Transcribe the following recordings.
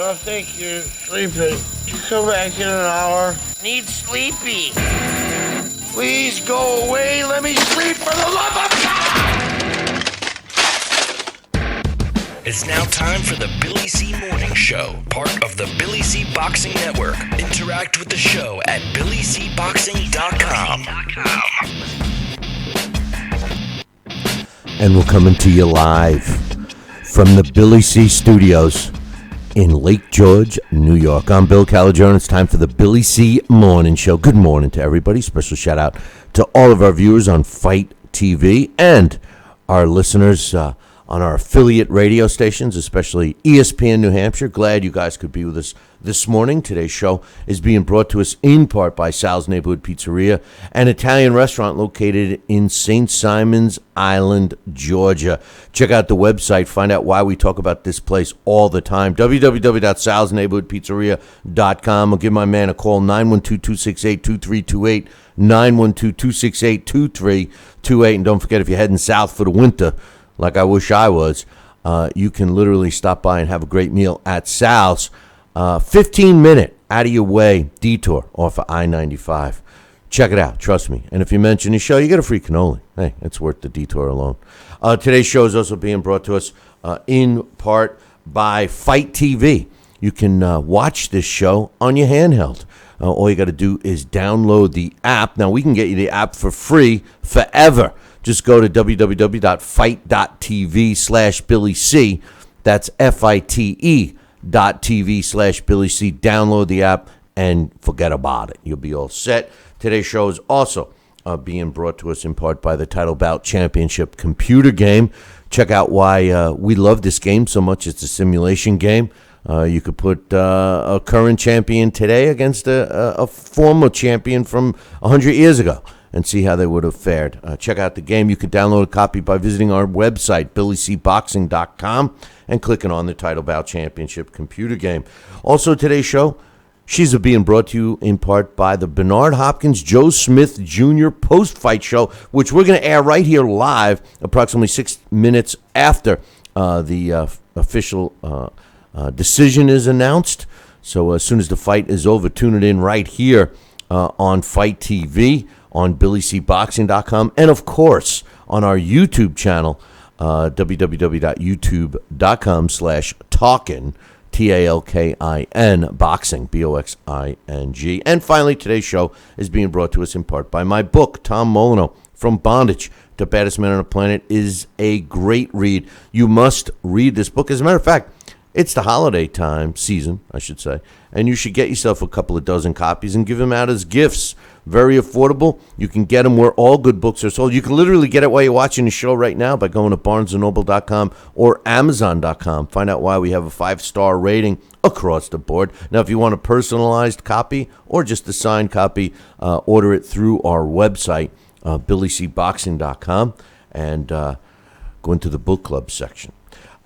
I think you're sleeping. Come back in an hour. Need sleepy. Please go away. Let me sleep for the love of God! It's now time for the Billy C. Morning Show, part of the Billy C. Boxing Network. Interact with the show at BillyCBoxing.com. And we're coming to you live from the Billy C. Studios in Lake George, New York. I'm Bill Calagione. It's time for the Billy C. Morning Show. Good morning to everybody. Special shout out to all of our viewers on Fight TV and our listeners on our affiliate radio stations, especially ESPN New Hampshire. Glad you guys could be with us this morning. Today's show is being brought to us in part by Sal's Neighborhood Pizzeria, an Italian restaurant located in St. Simons Island, Georgia. Check out the website. Find out why we talk about this place all the time. www.salsneighborhoodpizzeria.com. I'll give my man a call, 912-268-2328, 912-268-2328. And don't forget, if you're heading south for the winter, like I wish I was, you can literally stop by and have a great meal at Sal's. 15-minute out-of-your-way detour off of I-95. Check it out. Trust me. And if you mention the show, you get a free cannoli. Hey, it's worth the detour alone. Today's show is also being brought to us in part by Fight TV. You can watch this show on your handheld. All you got to do is download the app. Now, we can get you the app for free forever. Just go to www.fight.tv/BillyC. That's FITE.tv/BillyC. Download the app and forget about it. You'll be all set. Today's show is also being brought to us in part by the Title Bout Championship computer game. Check out why we love this game so much. It's a simulation game. You could put a current champion today against a former champion from 100 years ago and see how they would have fared. Check out the game. You can download a copy by visiting our website, BillyCBoxing.com, and clicking on the Title Bout Championship computer game. Also, today's show, she's being brought to you in part by the Bernard Hopkins Joe Smith Jr. post-fight show, which we're going to air right here live approximately 6 minutes after the official decision is announced. So as soon as the fight is over, tune it in right here on Fight TV, on BillyCBoxing.com, and of course on our YouTube channel, www.youtube.com/talkin, TALKIN, boxing, BOXING. And finally, today's show is being brought to us in part by my book, Tom Molyneux, From Bondage to Baddest Man on the Planet, is a great read. You must read this book. As a matter of fact, it's the holiday time season, I should say, and you should get yourself a couple of dozen copies and give them out as gifts. Very affordable. You can get them where all good books are sold. You can literally get it while you're watching the show right now by going to BarnesandNoble.com or Amazon.com. Find out why we have a 5-star rating across the board. Now, if you want a personalized copy or just a signed copy, order it through our website, BillyCBoxing.com, and go into the book club section.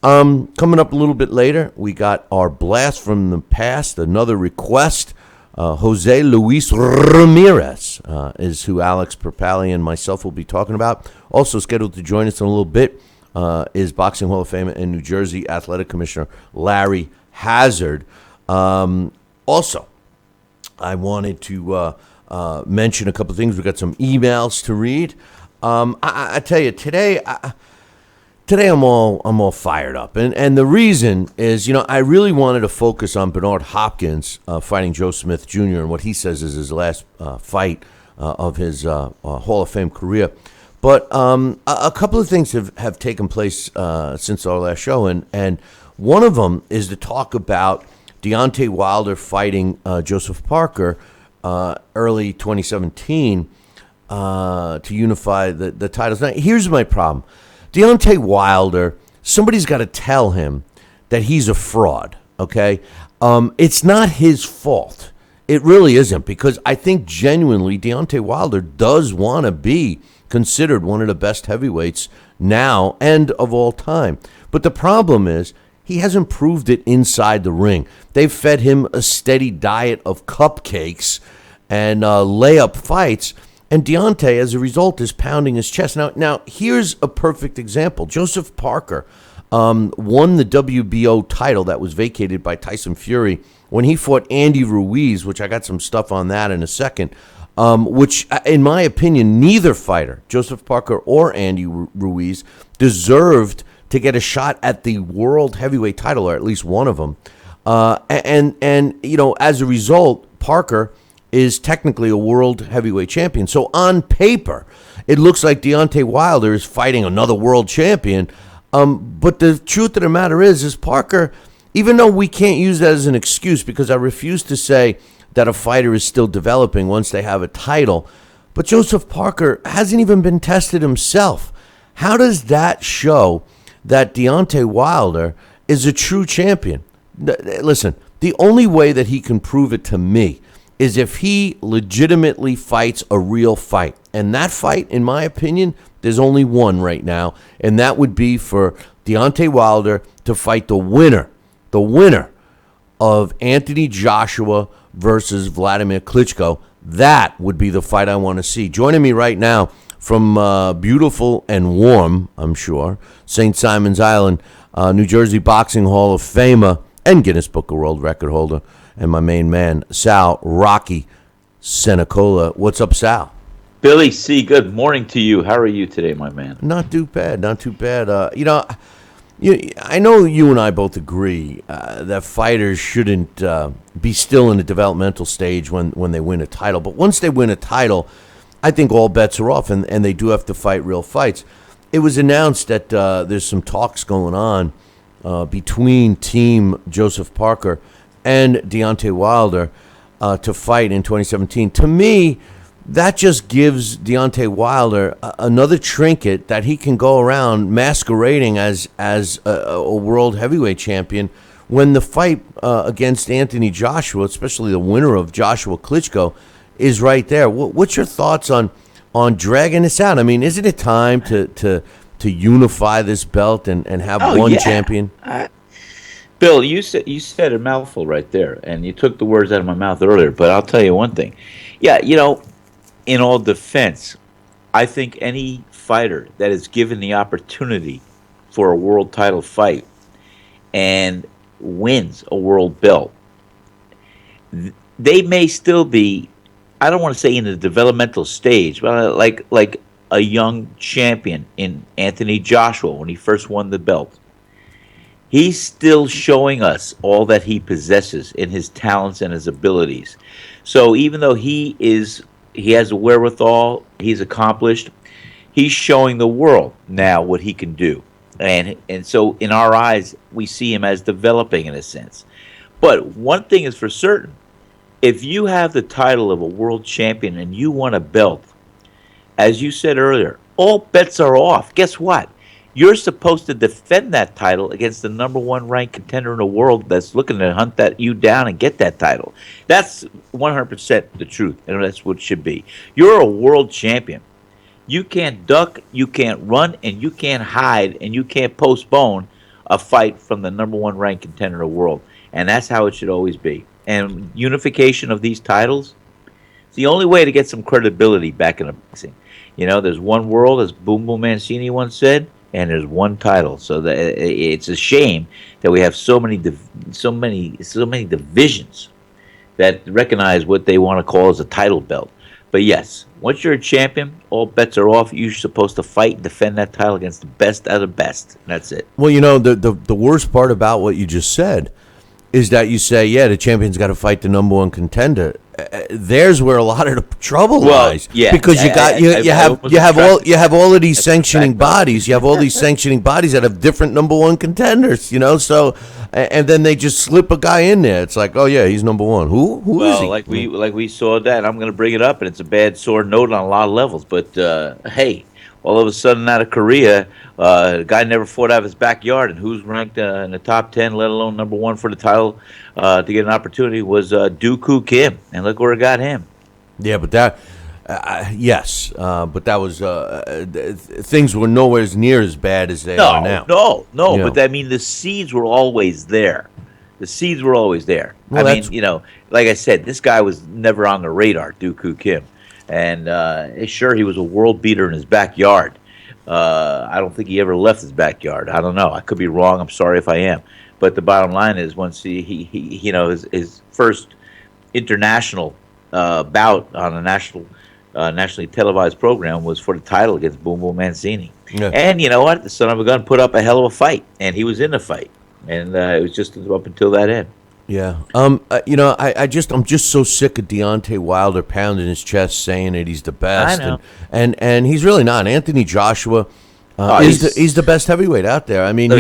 Coming up a little bit later, we got our blast from the past, another request. Jose Luis Ramirez is who Alex Perpali and myself will be talking about. Also scheduled to join us in a little bit is Boxing Hall of Fame and New Jersey Athletic Commissioner Larry Hazard. Also, I wanted to mention a couple of things. We got some emails to read. I tell you, Today I'm all fired up, and the reason is, I really wanted to focus on Bernard Hopkins fighting Joe Smith Jr. and what he says is his last fight of his Hall of Fame career. But a couple of things have taken place since our last show, and one of them is to talk about Deontay Wilder fighting Joseph Parker early 2017 to unify the titles. Now, here's my problem. Deontay Wilder, somebody's got to tell him that he's a fraud, okay? It's not his fault. It really isn't, because I think genuinely Deontay Wilder does want to be considered one of the best heavyweights now and of all time. But the problem is he hasn't proved it inside the ring. They've fed him a steady diet of cupcakes and layup fights. And Deontay, as a result, is pounding his chest. Now, here's a perfect example. Joseph Parker won the WBO title that was vacated by Tyson Fury when he fought Andy Ruiz, which I got some stuff on that in a second, which, in my opinion, neither fighter, Joseph Parker or Andy Ruiz, deserved to get a shot at the world heavyweight title, or at least one of them. And you know, as a result, Parker is technically a world heavyweight champion. So on paper, it looks like Deontay Wilder is fighting another world champion. But the truth of the matter is Parker, even though we can't use that as an excuse, because I refuse to say that a fighter is still developing once they have a title, but Joseph Parker hasn't even been tested himself. How does that show that Deontay Wilder is a true champion? Listen, the only way that he can prove it to me is if he legitimately fights a real fight. And that fight, in my opinion, there's only one right now, and that would be for Deontay Wilder to fight the winner of Anthony Joshua versus Vladimir Klitschko. That would be the fight I want to see. Joining me right now from beautiful and warm, I'm sure, St. Simon's Island, New Jersey Boxing Hall of Famer and Guinness Book of World Record holder, and my main man, Sal Rocky Santola. What's up, Sal? Billy C., good morning to you. How are you today, my man? Not too bad, not too bad. I know you and I both agree that fighters shouldn't be still in the developmental stage when they win a title. But once they win a title, I think all bets are off, and they do have to fight real fights. It was announced that there's some talks going on between Team Joseph Parker and Deontay Wilder to fight in 2017. To me, that just gives Deontay Wilder another trinket that he can go around masquerading as a world heavyweight champion when the fight against Anthony Joshua, especially the winner of Joshua-Klitschko, is right there. What's your thoughts on dragging this out? I mean, isn't it time to unify this belt and have one champion? Bill, you said a mouthful right there, and you took the words out of my mouth earlier. But I'll tell you one thing. Yeah, in all defense, I think any fighter that is given the opportunity for a world title fight and wins a world belt, they may still be, I don't want to say in the developmental stage, but like a young champion in Anthony Joshua when he first won the belt. He's still showing us all that he possesses in his talents and his abilities. So even though he has a wherewithal, he's accomplished, he's showing the world now what he can do. And so in our eyes, we see him as developing in a sense. But one thing is for certain, if you have the title of a world champion and you won a belt, as you said earlier, all bets are off. Guess what? You're supposed to defend that title against the number one ranked contender in the world that's looking to hunt you down and get that title. That's 100% the truth, and that's what it should be. You're a world champion. You can't duck, you can't run, and you can't hide, and you can't postpone a fight from the number one ranked contender in the world. And that's how it should always be. And unification of these titles is the only way to get some credibility back in the boxing. There's one world, as Boom Boom Mancini once said, and there's one title. So that it's a shame that we have so many divisions that recognize what they want to call as a title belt. But yes, once you're a champion, all bets are off. You're supposed to fight and defend that title against the best of the best. And that's it. Well, the worst part about what you just said is that you say, yeah, the champion's got to fight the number one contender. There's where a lot of the trouble lies. Yeah, because you have all of these sanctioning bodies. You have all these sanctioning bodies that have different number one contenders. So and then they just slip a guy in there. It's like, oh yeah, he's number one. Who is he? Like we saw that. I'm going to bring it up, and it's a bad sore note on a lot of levels. But hey, all of a sudden out of Korea, the guy never fought out of his backyard, and who's ranked in the top 10, let alone number one for the title to get an opportunity was Dooku Kim, and look where it got him. Yeah, but that, yes, but that was things were nowhere near as bad as they are now. No, but the seeds were always there. The seeds were always there. Well, like I said, this guy was never on the radar, Dooku Kim. And sure, he was a world beater in his backyard, I don't think he ever left his backyard. I don't know. I could be wrong. I'm sorry if I am. But the bottom line is, once he you know, his first international bout on a nationally televised program was for the title against Boom Boom Mancini. Yeah. And you know what? The son of a gun put up a hell of a fight, and he was in the fight, and it was just up until that end. Yeah. You know, I'm just so sick of Deontay Wilder pounding his chest, saying that he's the best, I know. and he's really not. Anthony Joshua he's the best heavyweight out there. I mean,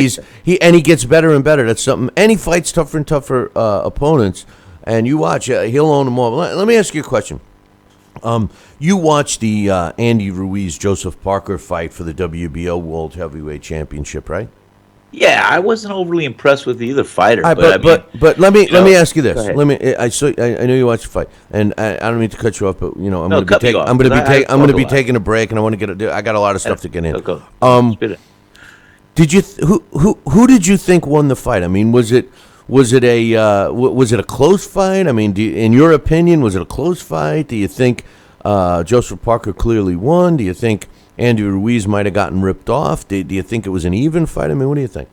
he gets better and better. That's something. And he fights tougher and tougher opponents. And you watch, he'll own them all. Let me ask you a question. You watched the Andy Ruiz Joseph Parker fight for the WBO World Heavyweight Championship, right? Yeah, I wasn't overly impressed with either fighter. But let me ask you this. Go ahead. I know you watched the fight, and I don't mean to cut you off, but you know I'm going to be taking a break, and I want to I got a lot of stuff to get in. Go. Spit it. Did you who did you think won the fight? I mean, was it a close fight? I mean, in your opinion, was it a close fight? Do you think Joseph Parker clearly won? Do you think Andy Ruiz might have gotten ripped off? Do you think it was an even fight? I mean, what do you think?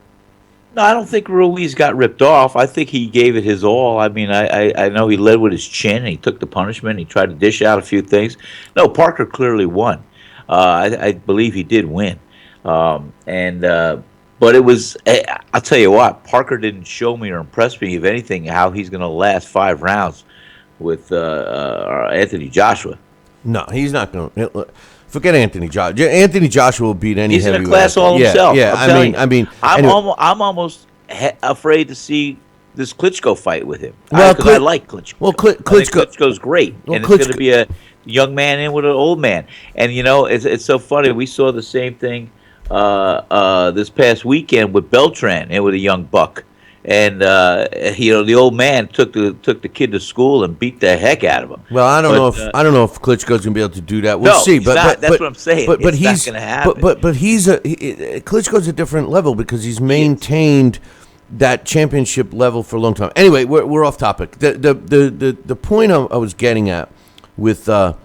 No, I don't think Ruiz got ripped off. I think he gave it his all. I mean, I know he led with his chin, and he took the punishment. He tried to dish out a few things. No, Parker clearly won. I believe he did win. But it was, I'll tell you what, Parker didn't show me or impress me, if anything, how he's going to last 5 rounds with Anthony Joshua. No, he's not going to. Forget Anthony Joshua. Anthony Joshua will beat any heavyweight. He's in a class all himself. Yeah, I'm almost afraid to see this Klitschko fight with him. Well, because I like Klitschko. Well, I think Klitschko's great, and it's going to be a young man in with an old man. And you know, it's so funny. We saw the same thing this past weekend with Beltran and with a young buck. And you know, the old man took the kid to school and beat the heck out of him. Well, I don't know if Klitschko's gonna be able to do that. We'll see. But that's what I'm saying. But he's not gonna happen. But Klitschko's a different level because he's maintained that championship level for a long time. Anyway, we're off topic. The point I was getting at with the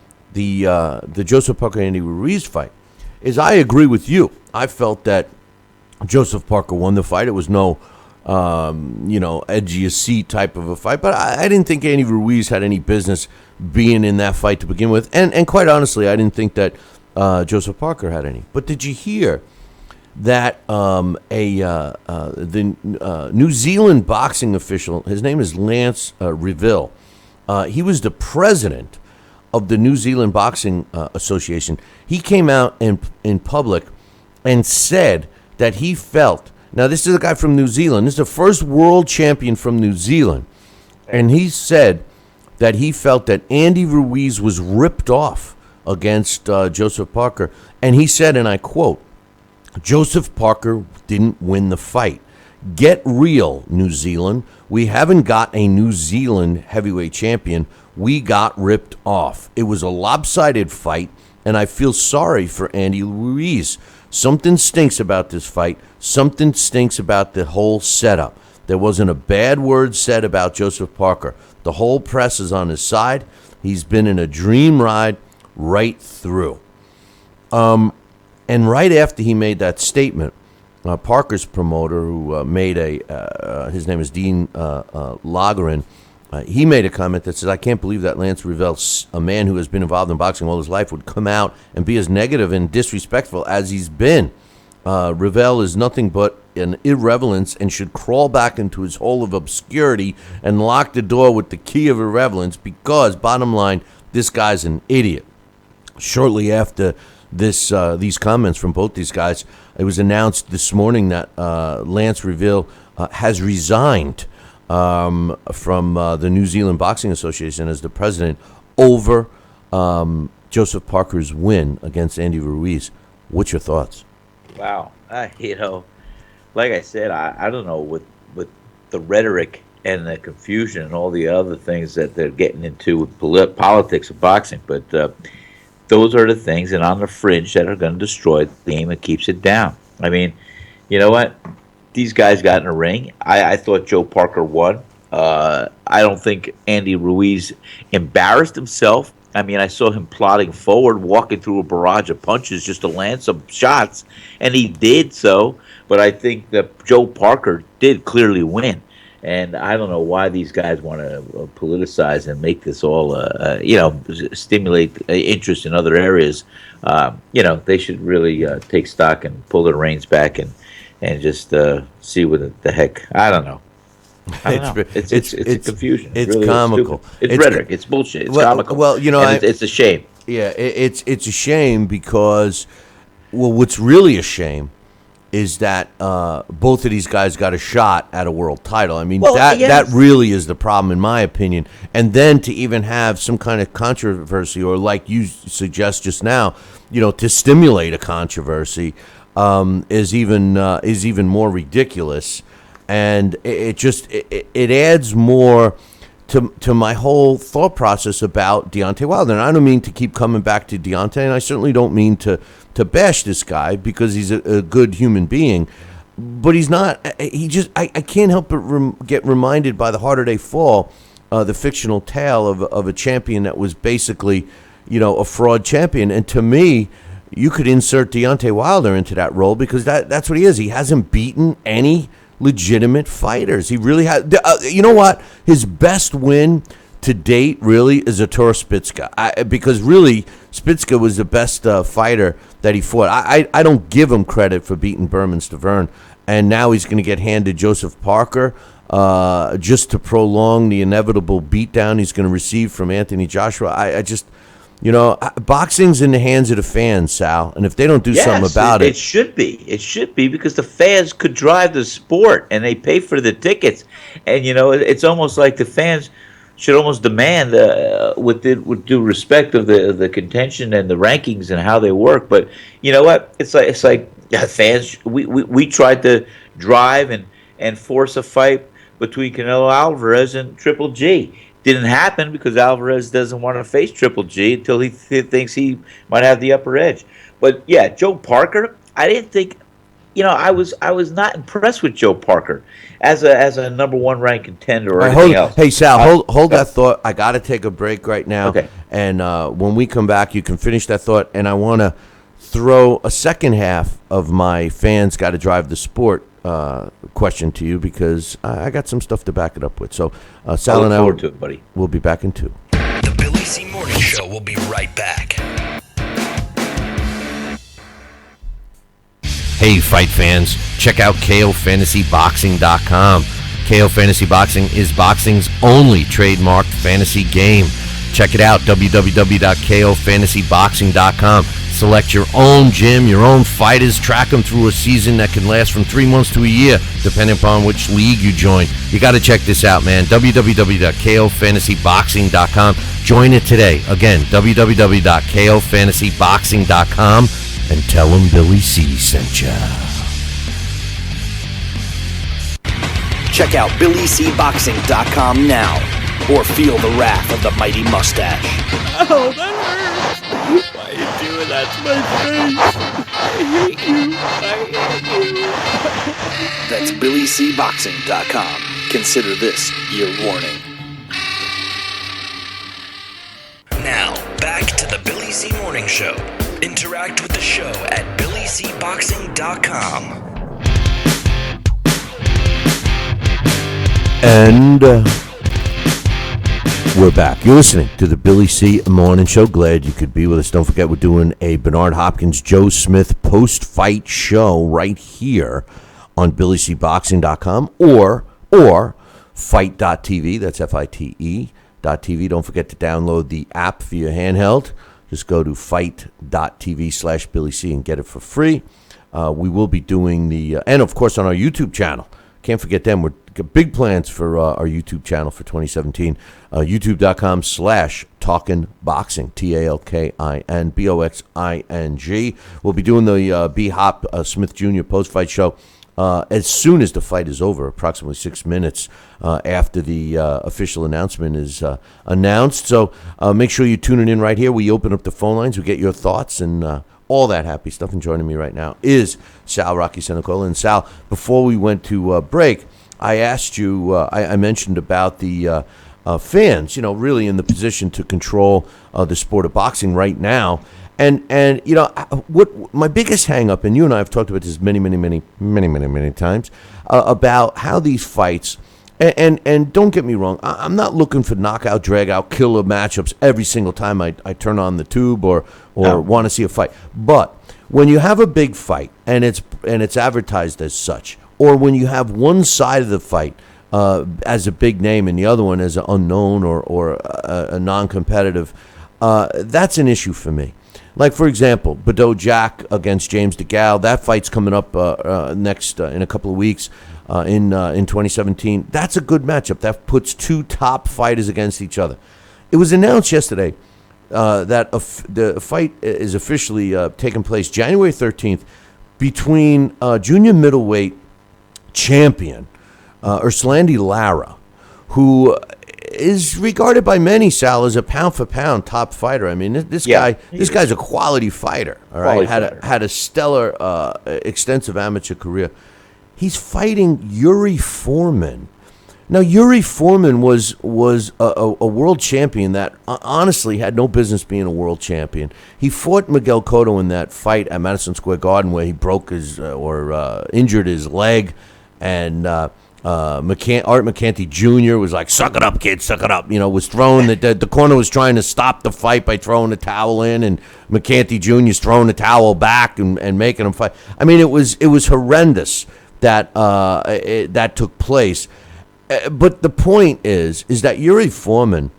Joseph Parker Andy Ruiz fight is I agree with you. I felt that Joseph Parker won the fight. It was no edgy a seat type of a fight. But I didn't think Andy Ruiz had any business being in that fight to begin with. And quite honestly, I didn't think that Joseph Parker had any. But did you hear that the New Zealand boxing official, his name is Lance Reville, he was the president of the New Zealand Boxing Association. He came out in public and said that he felt. Now, this is a guy from New Zealand. This is the first world champion from New Zealand. And he said that he felt that Andy Ruiz was ripped off against Joseph Parker. And he said, and I quote, "Joseph Parker didn't win the fight. Get real, New Zealand. We haven't got a New Zealand heavyweight champion. We got ripped off. It was a lopsided fight, and I feel sorry for Andy Ruiz. Something stinks about this fight. Something stinks about the whole setup. There wasn't a bad word said about Joseph Parker. The whole press is on his side. He's been in a dream ride right through." And right after he made that statement, Parker's promoter, who made his name is Dean Lagerin, he made a comment that says, "I can't believe that Lance Reville, a man who has been involved in boxing all his life, would come out and be as negative and disrespectful as he's been. Reville is nothing but an irrelevance and should crawl back into his hole of obscurity and lock the door with the key of irrelevance because, bottom line, this guy's an idiot." Shortly after these comments from both these guys, it was announced this morning that Lance Reville has resigned from the New Zealand Boxing Association as the president over Joseph Parker's win against Andy Ruiz. What's your thoughts? Wow. Like I said, I don't know with the rhetoric and the confusion and all the other things that they're getting into with politics of boxing, but those are the things, and on the fringe, that are going to destroy the game and keeps it down. I mean, you know what? These guys got in a ring. I thought Joe Parker won. I don't think Andy Ruiz embarrassed himself. I mean, I saw him plodding forward, walking through a barrage of punches just to land some shots, and he did so. But I think that Joe Parker did clearly win. And I don't know why these guys want to politicize and make this all, stimulate interest in other areas. They should really take stock and pull their reins back and just see what the heck. I don't know. It's a confusion. It's really comical. It's rhetoric. It's bullshit. It's comical. Well, it's a shame. Yeah, it's a shame because, what's really a shame is that both of these guys got a shot at a world title. I mean, that really is the problem, in my opinion. And then to even have some kind of controversy, or like you suggest just now, to stimulate a controversy, is even more ridiculous. And it adds more to my whole thought process about Deontay Wilder. And I don't mean to keep coming back to Deontay, and I certainly don't mean to bash this guy because he's a good human being. But he's not. I can't help but get reminded by The Harder They Fall, the fictional tale of a champion that was basically, a fraud champion. And to me, you could insert Deontay Wilder into that role because that's what he is. He hasn't beaten any legitimate fighters. He really has. You know what? His best win to date really is Artur Spitska. Because really, Spitska was the best fighter that he fought. I don't give him credit for beating Berman Stavern. And now he's going to get handed Joseph Parker just to prolong the inevitable beatdown he's going to receive from Anthony Joshua. I just... boxing's in the hands of the fans, Sal, and if they don't do something about it... It should be. It should be because the fans could drive the sport, and they pay for the tickets. And, it's almost like the fans should almost demand, with due respect of the contention and the rankings and how they work. But you know what? It's like fans, we tried to drive and force a fight between Canelo Alvarez and Triple G. Didn't happen because Alvarez doesn't want to face Triple G until he thinks he might have the upper edge. But yeah, Joe Parker, I didn't think, I was not impressed with Joe Parker as a number one ranked contender or anything else. Hey Sal, hold that thought. I got to take a break right now. Okay. And when we come back, you can finish that thought. And I want to throw a second half of my fans got to drive the sport question to you because I got some stuff to back it up with. So Sal and I will be back in 2. The Billy C. Morning Show will be right back. Hey, fight fans, check out KOFantasyBoxing.com. KO Fantasy Boxing is boxing's only trademarked fantasy game. Check it out, www.KOFantasyBoxing.com. Select your own gym, your own fighters, track them through a season that can last from 3 months to a year, depending upon which league you join. You got to check this out, man. www.KOFantasyBoxing.com. Join it today. Again, www.KOFantasyBoxing.com, and tell them Billy C sent ya. Check out BillyCBoxing.com now, or feel the wrath of the mighty mustache. Oh, that hurts. Why are you doing that to my face? I hate you. That's BillyCBoxing.com. Consider this your warning. Now, back to the Billy C. Morning Show. Interact with the show at BillyCBoxing.com. And we're back. You're listening to the Billy C. Morning Show. Glad you could be with us. Don't forget, we're doing a Bernard Hopkins, Joe Smith post-fight show right here on BillyCBoxing.com or Fight.tv. That's FITE.tv. Don't forget to download the app for your handheld. Just go to Fight.tv/BillyC and get it for free. We will be doing and of course on our YouTube channel. Can't forget them. We're got big plans for our YouTube channel for 2017. YouTube.com/TalkinBoxing. TalkinBoxing. We'll be doing the B-Hop Smith Jr. post-fight show as soon as the fight is over, approximately 6 minutes after the official announcement is announced. So make sure you're tuning in right here. We open up the phone lines. We get your thoughts and all that happy stuff. And joining me right now is Sal Rocky Santola. And Sal, before we went to break, I asked you, I mentioned about the fans, really in the position to control the sport of boxing right now. And what my biggest hang up, and you and I have talked about this many times, about how these fights, and don't get me wrong, I'm not looking for knockout, drag out, killer matchups every single time I turn on the tube or want to see a fight. But when you have a big fight and it's advertised as such, or when you have one side of the fight as a big name and the other one as an unknown or a non-competitive, that's an issue for me. Like, for example, Badeau Jack against James DeGale. That fight's coming up next in a couple of weeks in 2017. That's a good matchup. That puts two top fighters against each other. It was announced yesterday that the fight is officially taking place January 13th between junior middleweight champion Erslandy Lara, who is regarded by many, Sal, as a pound-for-pound top fighter. I mean, this guy's a quality fighter. All right, had a stellar, extensive amateur career. He's fighting Yuri Foreman. Now, Yuri Foreman was a world champion that honestly had no business being a world champion. He fought Miguel Cotto in that fight at Madison Square Garden where he broke his injured his leg, and Art McCanty Jr. was like, "Suck it up, kid, suck it up." Was thrown. The corner was trying to stop the fight by throwing the towel in, and McCanty Jr.'s throwing the towel back and making him fight. I mean, it was horrendous that that took place. But the point is that Yuri Foreman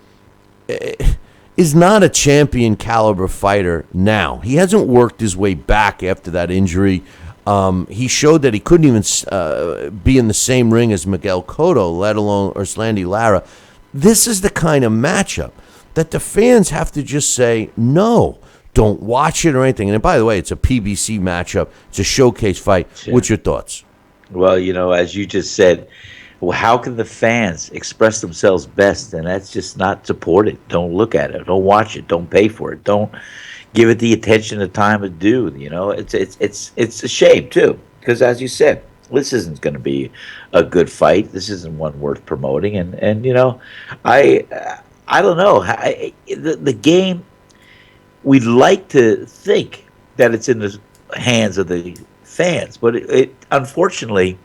is not a champion caliber fighter now. He hasn't worked his way back after that injury. He showed that he couldn't even be in the same ring as Miguel Cotto, let alone Erslandy Lara. This is the kind of matchup that the fans have to just say, no, don't watch it or anything. And by the way, it's a PBC matchup. It's a showcase fight. Sure. What's your thoughts? Well, as you just said, how can the fans express themselves best? And that's just not supported. Don't look at it. Don't watch it. Don't pay for it. Don't give it the attention and time to do. It's a shame too, because as you said, this isn't going to be a good fight. This isn't one worth promoting. And I don't know. The game, we'd like to think that it's in the hands of the fans, but it unfortunately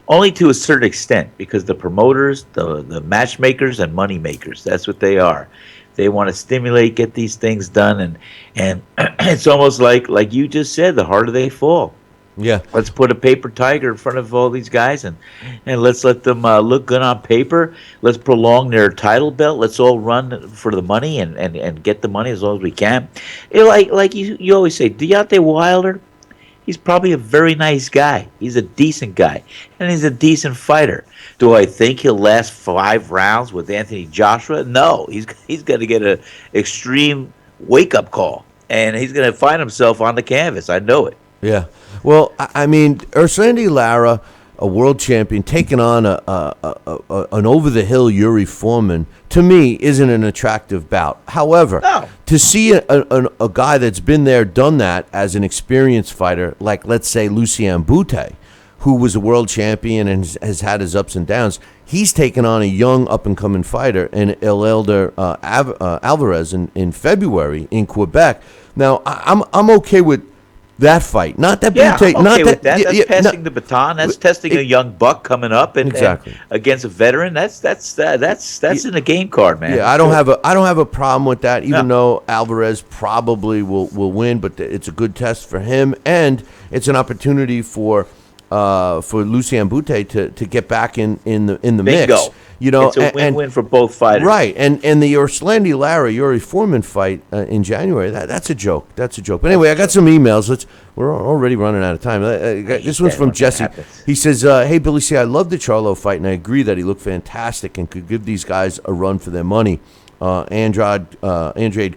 only to a certain extent, because the promoters, the matchmakers and money makers, that's what they are. They want to stimulate, get these things done, and it's almost like you just said, the harder they fall. Yeah. Let's put a paper tiger in front of all these guys and let's let them look good on paper. Let's prolong their title belt. Let's all run for the money and get the money as long as we can. Like you always say, Deontay Wilder, he's probably a very nice guy. He's a decent guy, and he's a decent fighter. Do I think he'll last 5 rounds with Anthony Joshua? No, he's going to get an extreme wake-up call, and he's going to find himself on the canvas. I know it. Yeah. Well, I mean, Erslandy Lara, a world champion, taking on an over-the-hill Yuri Foreman, to me, isn't an attractive bout. However, to see a guy that's been there, done that as an experienced fighter, like, let's say, Lucien Boutte, who was a world champion and has had his ups and downs, he's taken on a young up-and-coming fighter in Elder Alvarez in February in Quebec. Now, I'm okay with that fight, not that. Yeah, Boutte, I'm not okay that. with that. That's passing the baton. That's testing a young buck coming up and against a veteran. That's in the game card, man. Yeah, I don't have a problem with that. Even though Alvarez probably will win, but it's a good test for him, and it's an opportunity for Lucien Boutte to get back in the mix. It's a win-win for both fighters. Right, and the Erslandy Lara Yuri Foreman fight in January, that's a joke. That's a joke. But anyway, I got some emails. We're already running out of time. This one's from Jesse. He says, "Hey Billy C, I love the Charlo fight, and I agree that he looked fantastic and could give these guys a run for their money. Andrade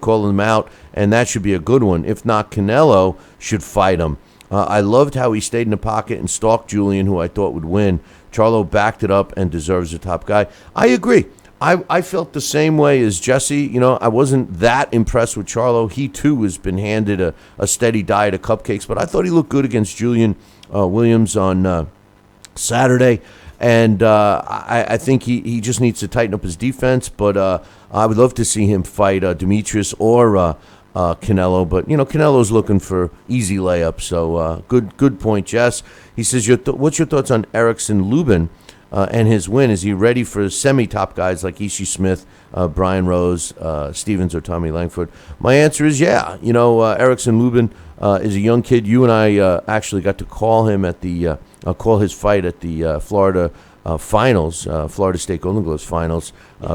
calling them out, and that should be a good one. If not, Canelo should fight him. I loved how he stayed in the pocket and stalked Julian, who I thought would win. Charlo backed it up and deserves a top guy." I agree. I felt the same way as Jesse. I wasn't that impressed with Charlo. He, too, has been handed a steady diet of cupcakes, but I thought he looked good against Julian Williams on Saturday. And I think he just needs to tighten up his defense. But I would love to see him fight Demetrius or Canelo. But, Canelo's looking for easy layups. So good point, Jess. He says, what's your thoughts on Erickson Lubin and his win? Is he ready for semi-top guys like Ishii Smith, Brian Rose, Stevens, or Tommy Langford? My answer is yeah. Erickson Lubin is a young kid. You and I actually got to call him at call his fight at the Florida finals, Florida State Golden Gloves finals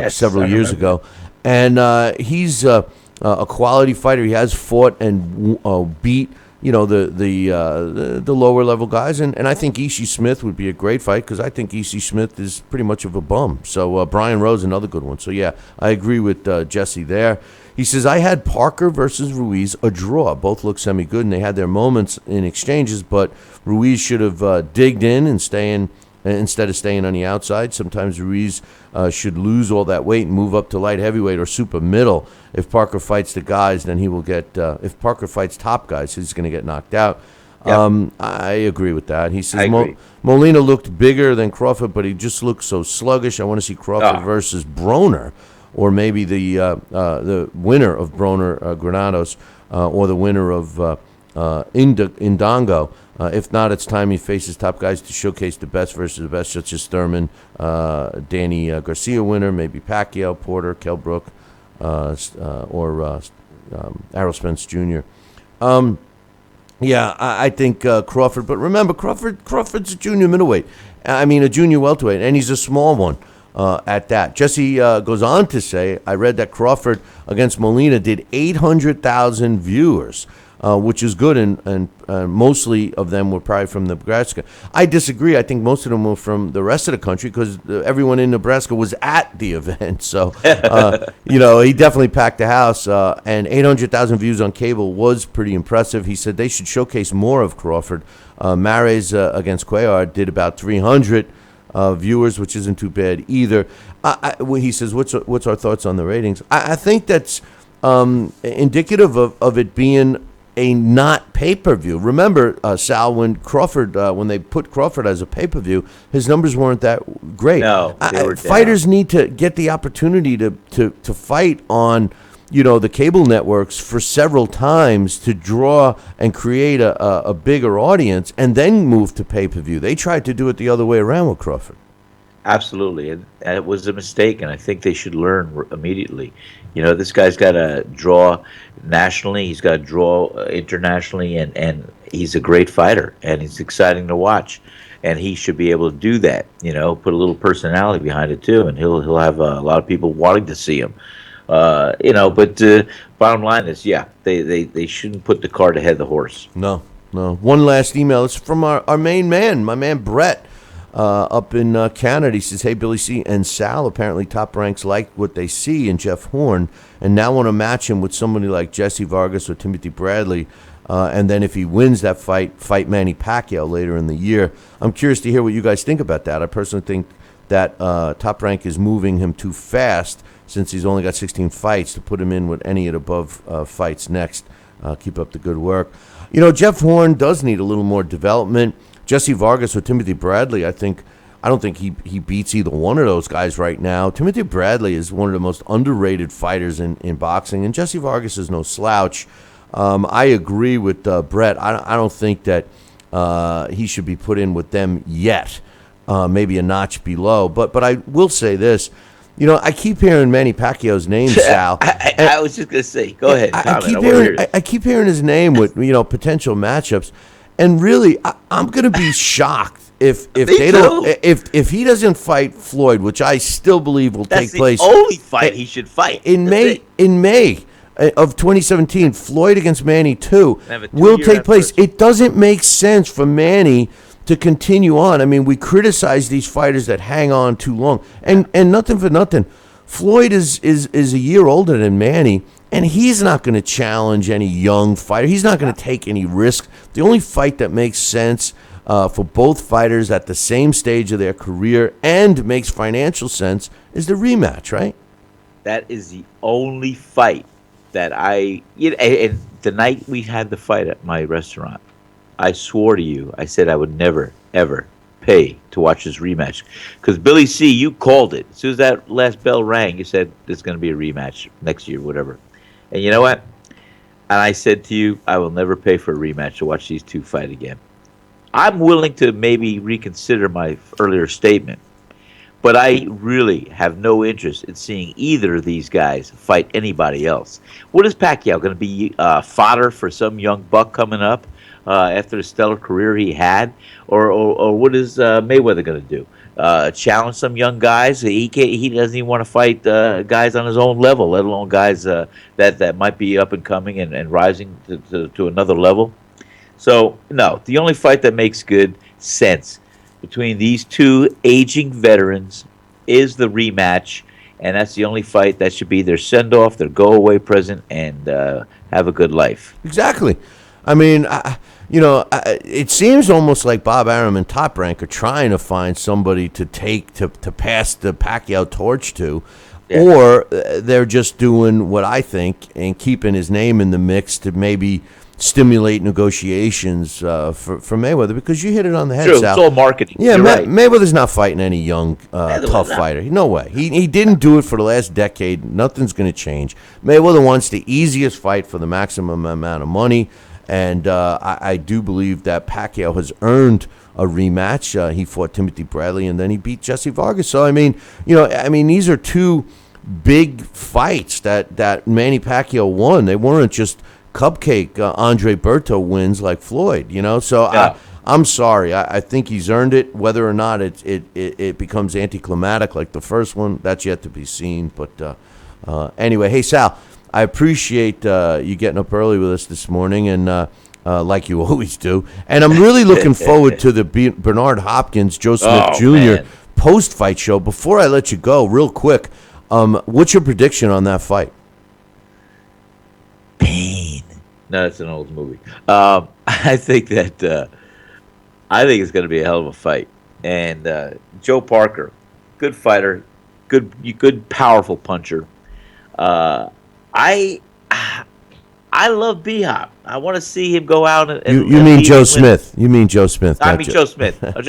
several years ago. And he's a quality fighter. He has fought and beat the lower level guys, and I think Ishii Smith would be a great fight because I think Ishii Smith is pretty much of a bum. So Brian Rose, another good one. So yeah, I agree with Jesse there. He says, I had Parker versus Ruiz, a draw. Both look semi-good, and they had their moments in exchanges, but Ruiz should have digged in and instead of staying on the outside. Sometimes Ruiz should lose all that weight and move up to light heavyweight or super middle. If Parker fights the guys, then he will get if Parker fights top guys, he's going to get knocked out. Yep. I agree with that. He says Molina looked bigger than Crawford, but he just looked so sluggish. I want to see Crawford versus Broner, or maybe the winner of Broner Granados, or the winner of Indongo. If not, it's time he faces top guys to showcase the best versus the best, such as Thurman, Danny Garcia winner, maybe Pacquiao, Porter, Kell Brook, or Errol Spence Jr. I think Crawford. But remember, Crawford's a junior middleweight. I mean, a junior welterweight, and he's a small one at that. Jesse goes on to say, I read that Crawford against Molina did 800,000 viewers. Which is good, and mostly of them were probably from Nebraska. I disagree. I think most of them were from the rest of the country because everyone in Nebraska was at the event. So, he definitely packed the house, and 800,000 views on cable was pretty impressive. He said they should showcase more of Crawford. Mares against Cuellar did about 300 viewers, which isn't too bad either. He says, what's our thoughts on the ratings? I think that's indicative of it being a not pay-per-view. Remember, Sal, when they put Crawford as a pay-per-view, his numbers weren't that great. No, they were down. Fighters need to get the opportunity to fight on, the cable networks for several times to draw and create a bigger audience, and then move to pay-per-view. They tried to do it the other way around with Crawford. Absolutely, and it was a mistake, and I think they should learn immediately. This guy's got to draw nationally, he's got to draw internationally, and he's a great fighter, and he's exciting to watch, and he should be able to do that. Put a little personality behind it too, and he'll have a lot of people wanting to see him. But bottom line is, they shouldn't put the cart ahead of the horse. No. One last email. It's from our main man, my man Brett. Up in Canada. He says, hey, Billy C. and Sal, apparently Top Ranks like what they see in Jeff Horn and now want to match him with somebody like Jesse Vargas or Timothy Bradley. And then if he wins that fight Manny Pacquiao later in the year. I'm curious to hear what you guys think about that. I personally think that Top Rank is moving him too fast since he's only got 16 fights to put him in with any of the above fights next. Keep up the good work. Jeff Horn does need a little more development. Jesse Vargas or Timothy Bradley, I don't think he beats either one of those guys right now. Timothy Bradley is one of the most underrated fighters in boxing, and Jesse Vargas is no slouch. I agree with Brett. I don't think that he should be put in with them yet. Maybe a notch below. But I will say this. I keep hearing Manny Pacquiao's name, Sal. I was just going to say, go ahead. I keep hearing his name with potential matchups. And really, I'm going to be shocked if he doesn't fight Floyd, which I still believe will take place. That's the only fight he should fight in May. In May of 2017, Floyd against Manny 2 will take place. It doesn't make sense for Manny to continue on. I mean, we criticize these fighters that hang on too long, and nothing for nothing. Floyd is a year older than Manny. And he's not going to challenge any young fighter. He's not going to take any risk. The only fight that makes sense for both fighters at the same stage of their career and makes financial sense is the rematch, right? That is the only fight that and the night we had the fight at my restaurant, I swore to you, I said I would never, ever pay to watch this rematch. Because Billy C., you called it. As soon as that last bell rang, you said there's going to be a rematch next year, whatever. And you know what? And I said to you, I will never pay for a rematch to watch these two fight again. I'm willing to maybe reconsider my earlier statement, but I really have no interest in seeing either of these guys fight anybody else. What is Pacquiao going to be, fodder for some young buck coming up after the stellar career he had? Or what is Mayweather going to do? Challenge some young guys? He doesn't even want to fight guys on his own level, let alone guys that might be up and coming and rising to another level. So, no, the only fight that makes good sense between these two aging veterans is the rematch, and that's the only fight that should be their send-off, their go-away present, and have a good life. Exactly. I mean, it seems almost like Bob Arum and Top Rank are trying to find somebody to pass the Pacquiao torch to, or they're just doing what I think and keeping his name in the mix to maybe stimulate negotiations for Mayweather, because you hit it on the head, True, Sal. it's all marketing. Yeah, right. Mayweather's not fighting any young, tough fighter. No way. He didn't do it for the last decade. Nothing's going to change. Mayweather wants the easiest fight for the maximum amount of money, and I do believe that Pacquiao has earned a rematch. He fought Timothy Bradley, and then he beat Jesse Vargas. So, I mean, these are two big fights that Manny Pacquiao won. They weren't just cupcake Andre Berto wins like Floyd, So yeah. I'm sorry. I think he's earned it. Whether or not it becomes anticlimactic like the first one, that's yet to be seen. But anyway, hey, Sal, I appreciate you getting up early with us this morning, and like you always do. And I'm really looking forward to the Bernard Hopkins, Joe Smith Jr. post-fight show. Before I let you go, real quick, what's your prediction on that fight? Pain. No, that's an old movie. I think it's going to be a hell of a fight. And Joe Parker, good fighter, good powerful puncher. I love B-Hop. I want to see him go out and you mean Joe Smith? You mean Joe Smith? I mean Joe Smith. I'm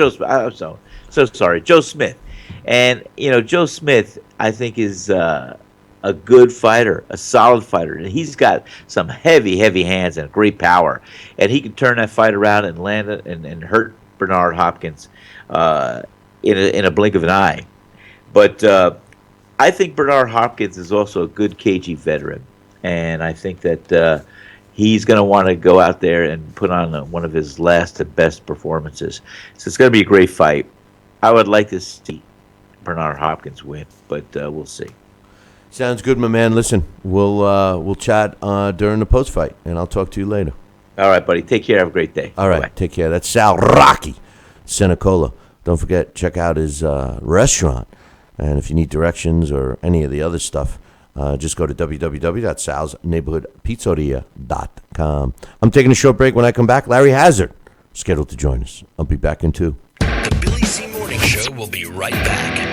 so sorry, Joe Smith. And Joe Smith, I think, is a good fighter, a solid fighter. And he's got some heavy hands and great power. And he can turn that fight around and land it and hurt Bernard Hopkins in a blink of an eye. But I think Bernard Hopkins is also a good cagey veteran. And I think that he's going to want to go out there and put on one of his last and best performances. So it's going to be a great fight. I would like to see Bernard Hopkins win, but we'll see. Sounds good, my man. Listen, we'll chat during the post fight, and I'll talk to you later. All right, buddy. Take care. Have a great day. All right, Take care. That's Sal Rocky Santola. Don't forget, check out his restaurant, and if you need directions or any of the other stuff, just go to www.salsneighborhoodpizzeria.com. I'm taking a short break. When I come back, Larry Hazard scheduled to join us. I'll be back in 2. The Billy C. Morning Show will be right back.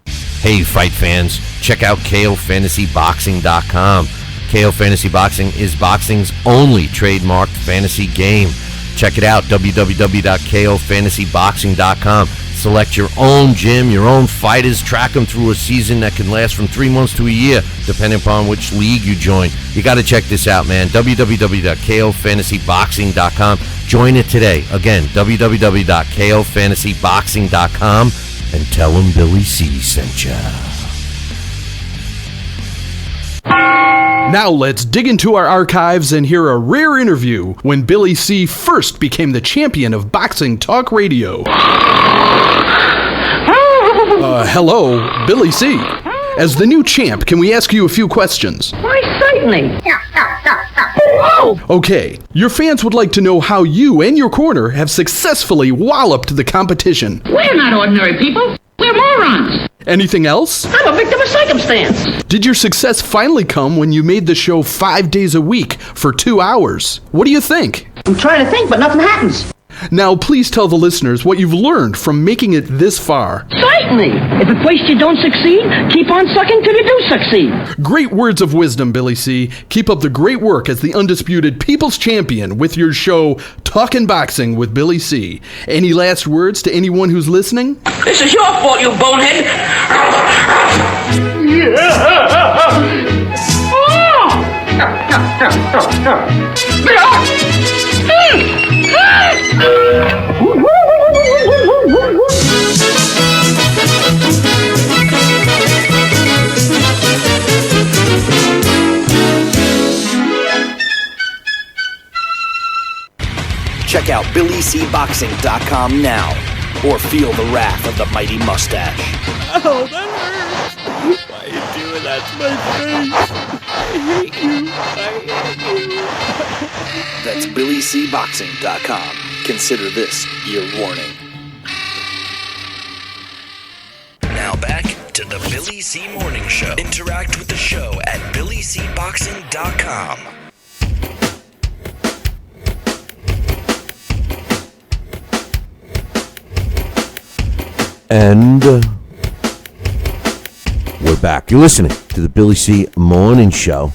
Hey, fight fans, check out KOFantasyBoxing.com. KO Fantasy Boxing is boxing's only trademarked fantasy game. Check it out, www.KOFantasyBoxing.com. Select your own gym, your own fighters, track them through a season that can last from 3 months to a year, depending upon which league you join. You got to check this out, man. www.KOFantasyBoxing.com. Join it today. Again, www.KOFantasyBoxing.com. And tell them Billy C sent ya. Now let's dig into our archives and hear a rare interview when Billy C first became the champion of boxing talk radio. Hello, Billy C. As the new champ, can we ask you a few questions? Why, certainly. Okay, your fans would like to know how you and your corner have successfully walloped the competition. We're not ordinary people. We're morons. Anything else? I'm a victim of circumstance. Did your success finally come when you made the show 5 days a week for 2 hours? What do you think? I'm trying to think, but nothing happens. Now, please tell the listeners what you've learned from making it this far. Certainly. If at first you don't succeed, keep on sucking till you do succeed. Great words of wisdom, Billy C. Keep up the great work as the undisputed People's Champion with your show, Talkin' Boxing with Billy C. Any last words to anyone who's listening? This is your fault, you bonehead. Check out BillyCBoxing.com now, or feel the wrath of the mighty mustache. Oh, that hurts. Why are you doing that to my face? I hate you. That's BillyCBoxing.com. Consider this your warning. Now back to the Billy C. Morning Show. Interact with the show at BillyCBoxing.com. And we're back. You're listening to the Billy C. Morning Show.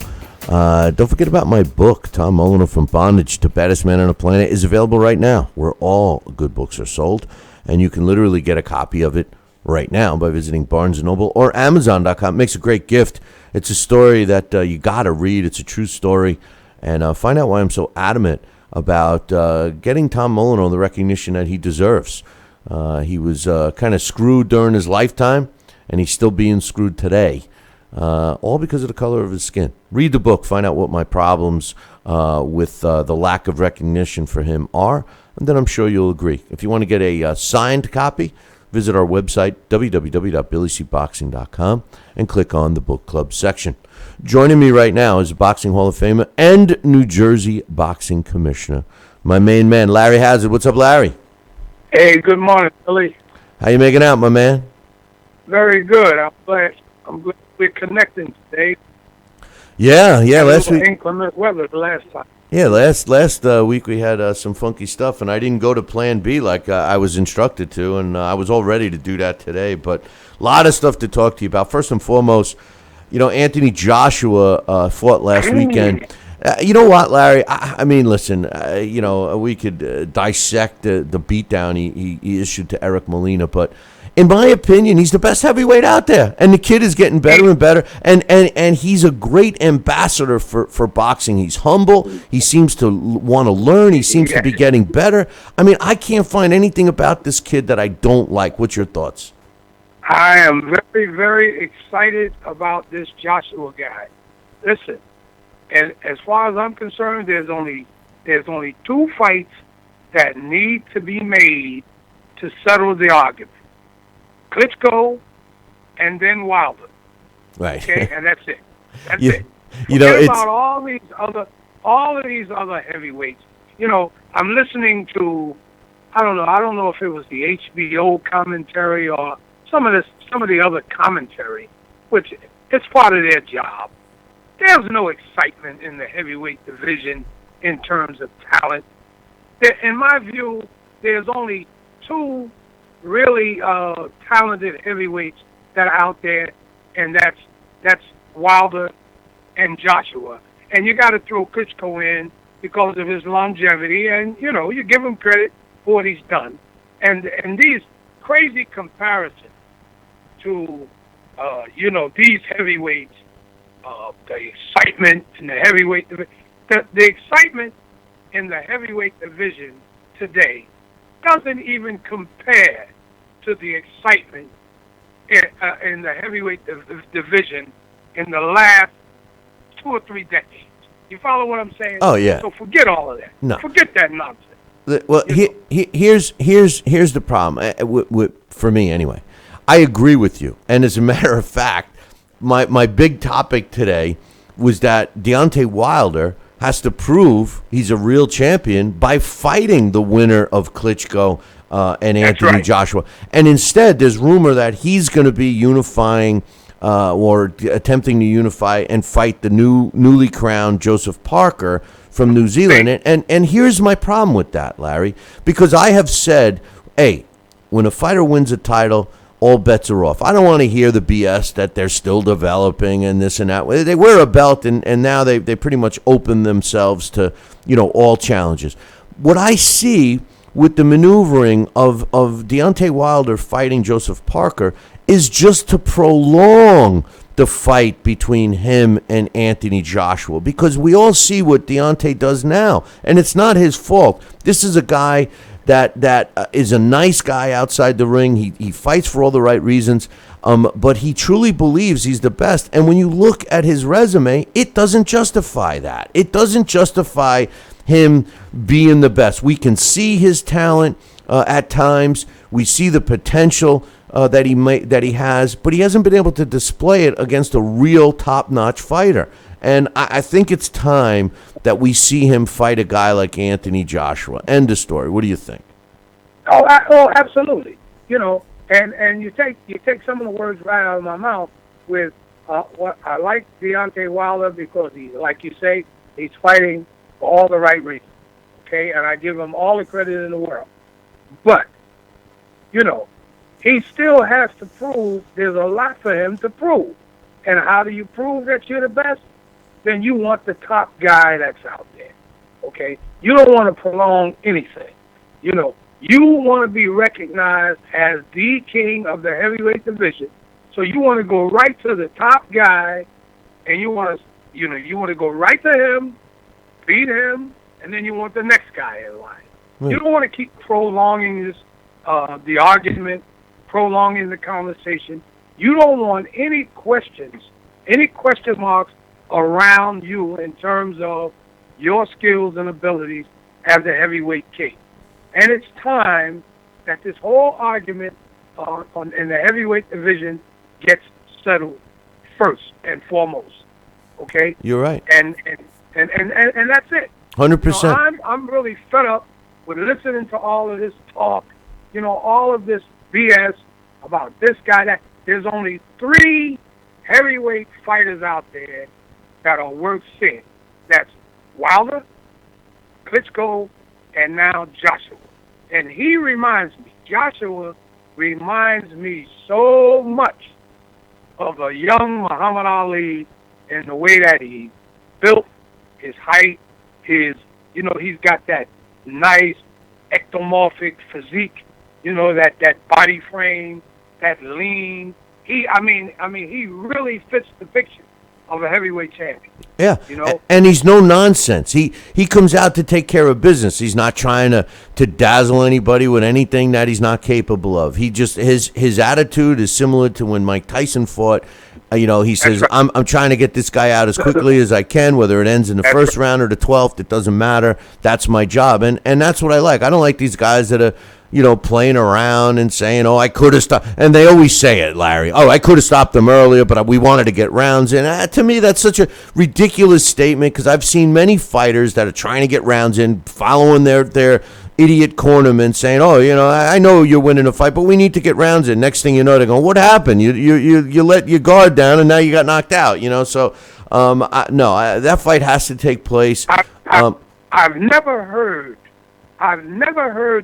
Don't forget about my book, Tom Molyneux, From Bondage to Baddest Man on the Planet, is available right now, where all good books are sold. And you can literally get a copy of it right now by visiting Barnes & Noble or Amazon.com. It makes a great gift. It's a story that you got to read. It's a true story. And find out why I'm so adamant about getting Tom Molyneux the recognition that he deserves. He was kind of screwed during his lifetime, and he's still being screwed today, all because of the color of his skin. Read the book, find out what my problems with the lack of recognition for him are, and then I'm sure you'll agree. If you want to get a signed copy, visit our website, www.billycboxing.com, and click on the book club section. Joining me right now is a Boxing Hall of Famer and New Jersey Boxing Commissioner, my main man, Larry Hazard. What's up, Larry? Hey, good morning, Billy. How you making out, my man? Very good. I'm glad we're connecting today. Yeah. Last week, inclement weather the last time. Yeah, last week we had some funky stuff, and I didn't go to Plan B like I was instructed to, and I was all ready to do that today. But a lot of stuff to talk to you about. First and foremost, Anthony Joshua fought last weekend. You know what, Larry? I mean, listen, we could dissect the beatdown he issued to Eric Molina, but in my opinion, he's the best heavyweight out there, and the kid is getting better and better, and he's a great ambassador for boxing. He's humble. He seems to want to learn. He seems to be getting better. I mean, I can't find anything about this kid that I don't like. What's your thoughts? I am very, very excited about this Joshua guy. Listen. And as far as I'm concerned, there's only two fights that need to be made to settle the argument: Klitschko and then Wilder. Right. Okay, and that's it. That's it. Forget about all of these other heavyweights. I'm listening to, I don't know if it was the HBO commentary or some of the other commentary, which it's part of their job. There's no excitement in the heavyweight division in terms of talent. In my view, there's only two really talented heavyweights that are out there, and that's Wilder and Joshua. And you got to throw Klitschko in because of his longevity, and you give him credit for what he's done. And these crazy comparisons to these heavyweights. The excitement in the heavyweight division. The excitement in the heavyweight division today doesn't even compare to the excitement in the heavyweight division in the last 2 or 3 decades. You follow what I'm saying? Oh, yeah. So forget all of that. No. Forget that nonsense. Well, here's the problem, for me anyway. I agree with you. And as a matter of fact, my big topic today was that Deontay Wilder has to prove he's a real champion by fighting the winner of Klitschko and Anthony Joshua. And instead, there's rumor that he's going to be unifying or attempting to unify and fight the newly crowned Joseph Parker from New Zealand. And here's my problem with that, Larry, because I have said, hey, when a fighter wins a title, all bets are off. I don't want to hear the BS that they're still developing and this and that. They wear a belt, and now they pretty much open themselves to, all challenges. What I see with the maneuvering of Deontay Wilder fighting Joseph Parker is just to prolong the fight between him and Anthony Joshua, because we all see what Deontay does now, and it's not his fault. This is a guy that is a nice guy outside the ring. He fights for all the right reasons, but he truly believes he's the best. And when you look at his resume, it doesn't justify that. It doesn't justify him being the best. We can see his talent at times. We see the potential that he has, but he hasn't been able to display it against a real top-notch fighter. And I think it's time that we see him fight a guy like Anthony Joshua. End of story. What do you think? Oh, absolutely. And you take some of the words right out of my mouth with what I like Deontay Wilder because like you say, he's fighting for all the right reasons. Okay, and I give him all the credit in the world. But he still has to prove. There's a lot for him to prove. And how do you prove that you're the best? Then you want the top guy that's out there, okay? You don't want to prolong anything. You want to be recognized as the king of the heavyweight division. So you want to go right to the top guy, and you want to go right to him, beat him, and then you want the next guy in line. Right. You don't want to keep prolonging this, the argument, prolonging the conversation. You don't want any question marks around you in terms of your skills and abilities as a heavyweight king. And it's time that this whole argument in the heavyweight division gets settled first and foremost. Okay? You're right. And that's it. 100%. I'm really fed up with listening to all of this talk, all of this BS about this guy, that. There's only 3 heavyweight fighters out there that are worth seeing. That's Wilder, Klitschko, and now Joshua. And Joshua reminds me so much of a young Muhammad Ali in the way that he built, his height, he's got that nice ectomorphic physique, that body frame, that lean. He really fits the picture of a heavyweight champion. Yeah, and he's no nonsense. He comes out to take care of business. He's not trying to dazzle anybody with anything that he's not capable of. He just his attitude is similar to when Mike Tyson fought. He says, right. I'm trying to get this guy out as quickly as I can, whether it ends in the first round or the 12th. It doesn't matter. That's my job, and that's what I like. I don't like these guys that are playing around and saying, I could have stopped. And they always say it, Larry. I could have stopped them earlier, but we wanted to get rounds in. To me, that's such a ridiculous statement because I've seen many fighters that are trying to get rounds in, following their idiot cornerman saying, I know you're winning a fight, but we need to get rounds in. Next thing you know, they're going, what happened? You let your guard down and now you got knocked out, So, that fight has to take place. I've never heard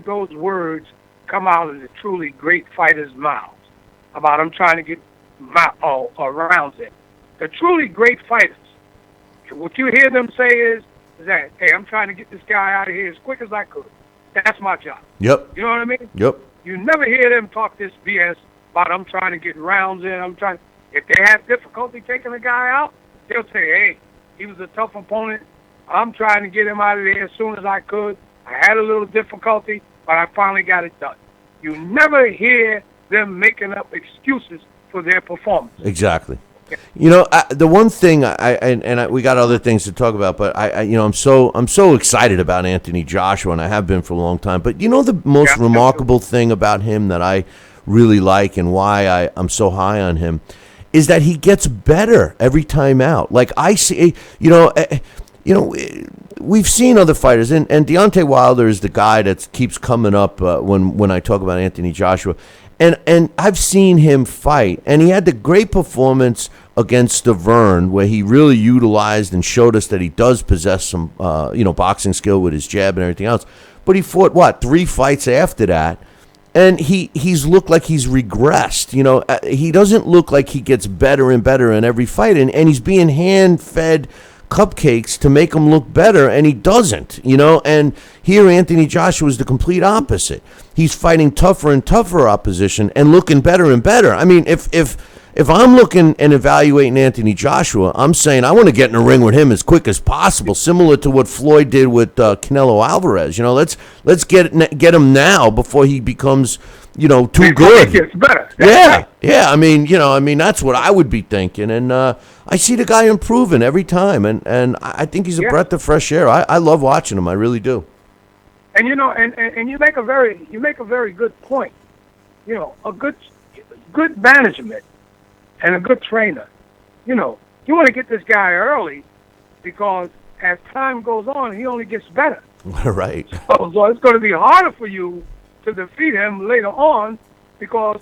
those words come out of the truly great fighters' mouths about them trying to get rounds in. The truly great fighters, what you hear them say is that, hey, I'm trying to get this guy out of here as quick as I could. That's my job. Yep. You know what I mean? Yep. You never hear them talk this BS about I'm trying to get rounds in. If they have difficulty taking a guy out, they'll say, hey, he was a tough opponent. I'm trying to get him out of there as soon as I could. I had a little difficulty, but I finally got it done. You never hear them making up excuses for their performance. Exactly. The one thing we got other things to talk about, but I'm so excited about Anthony Joshua, and I have been for a long time. But the most remarkable thing about him that I really like and why I'm so high on him is that he gets better every time out. Like I see, we've seen other fighters, and Deontay Wilder is the guy that keeps coming up when I talk about Anthony Joshua. And I've seen him fight, and he had the great performance against Stavern, where he really utilized and showed us that he does possess some, boxing skill with his jab and everything else. But he fought 3 fights after that, and he's looked like he's regressed. He doesn't look like he gets better and better in every fight, and he's being hand-fed cupcakes to make him look better, and he doesn't, and here Anthony Joshua is the complete opposite. He's fighting tougher and tougher opposition and looking better and better. I mean, if I'm looking and evaluating Anthony Joshua, I'm saying I want to get in the ring with him as quick as possible, similar to what Floyd did with Canelo Alvarez. Let's get him now before he becomes too good. It gets better. Yeah. I mean, that's what I would be thinking. And I see the guy improving every time, and I think he's a breath of fresh air. I love watching him. I really do. And and you make a very good point. A good management and a good trainer. You want to get this guy early because as time goes on, he only gets better. Right. So it's going to be harder for you to defeat him later on because,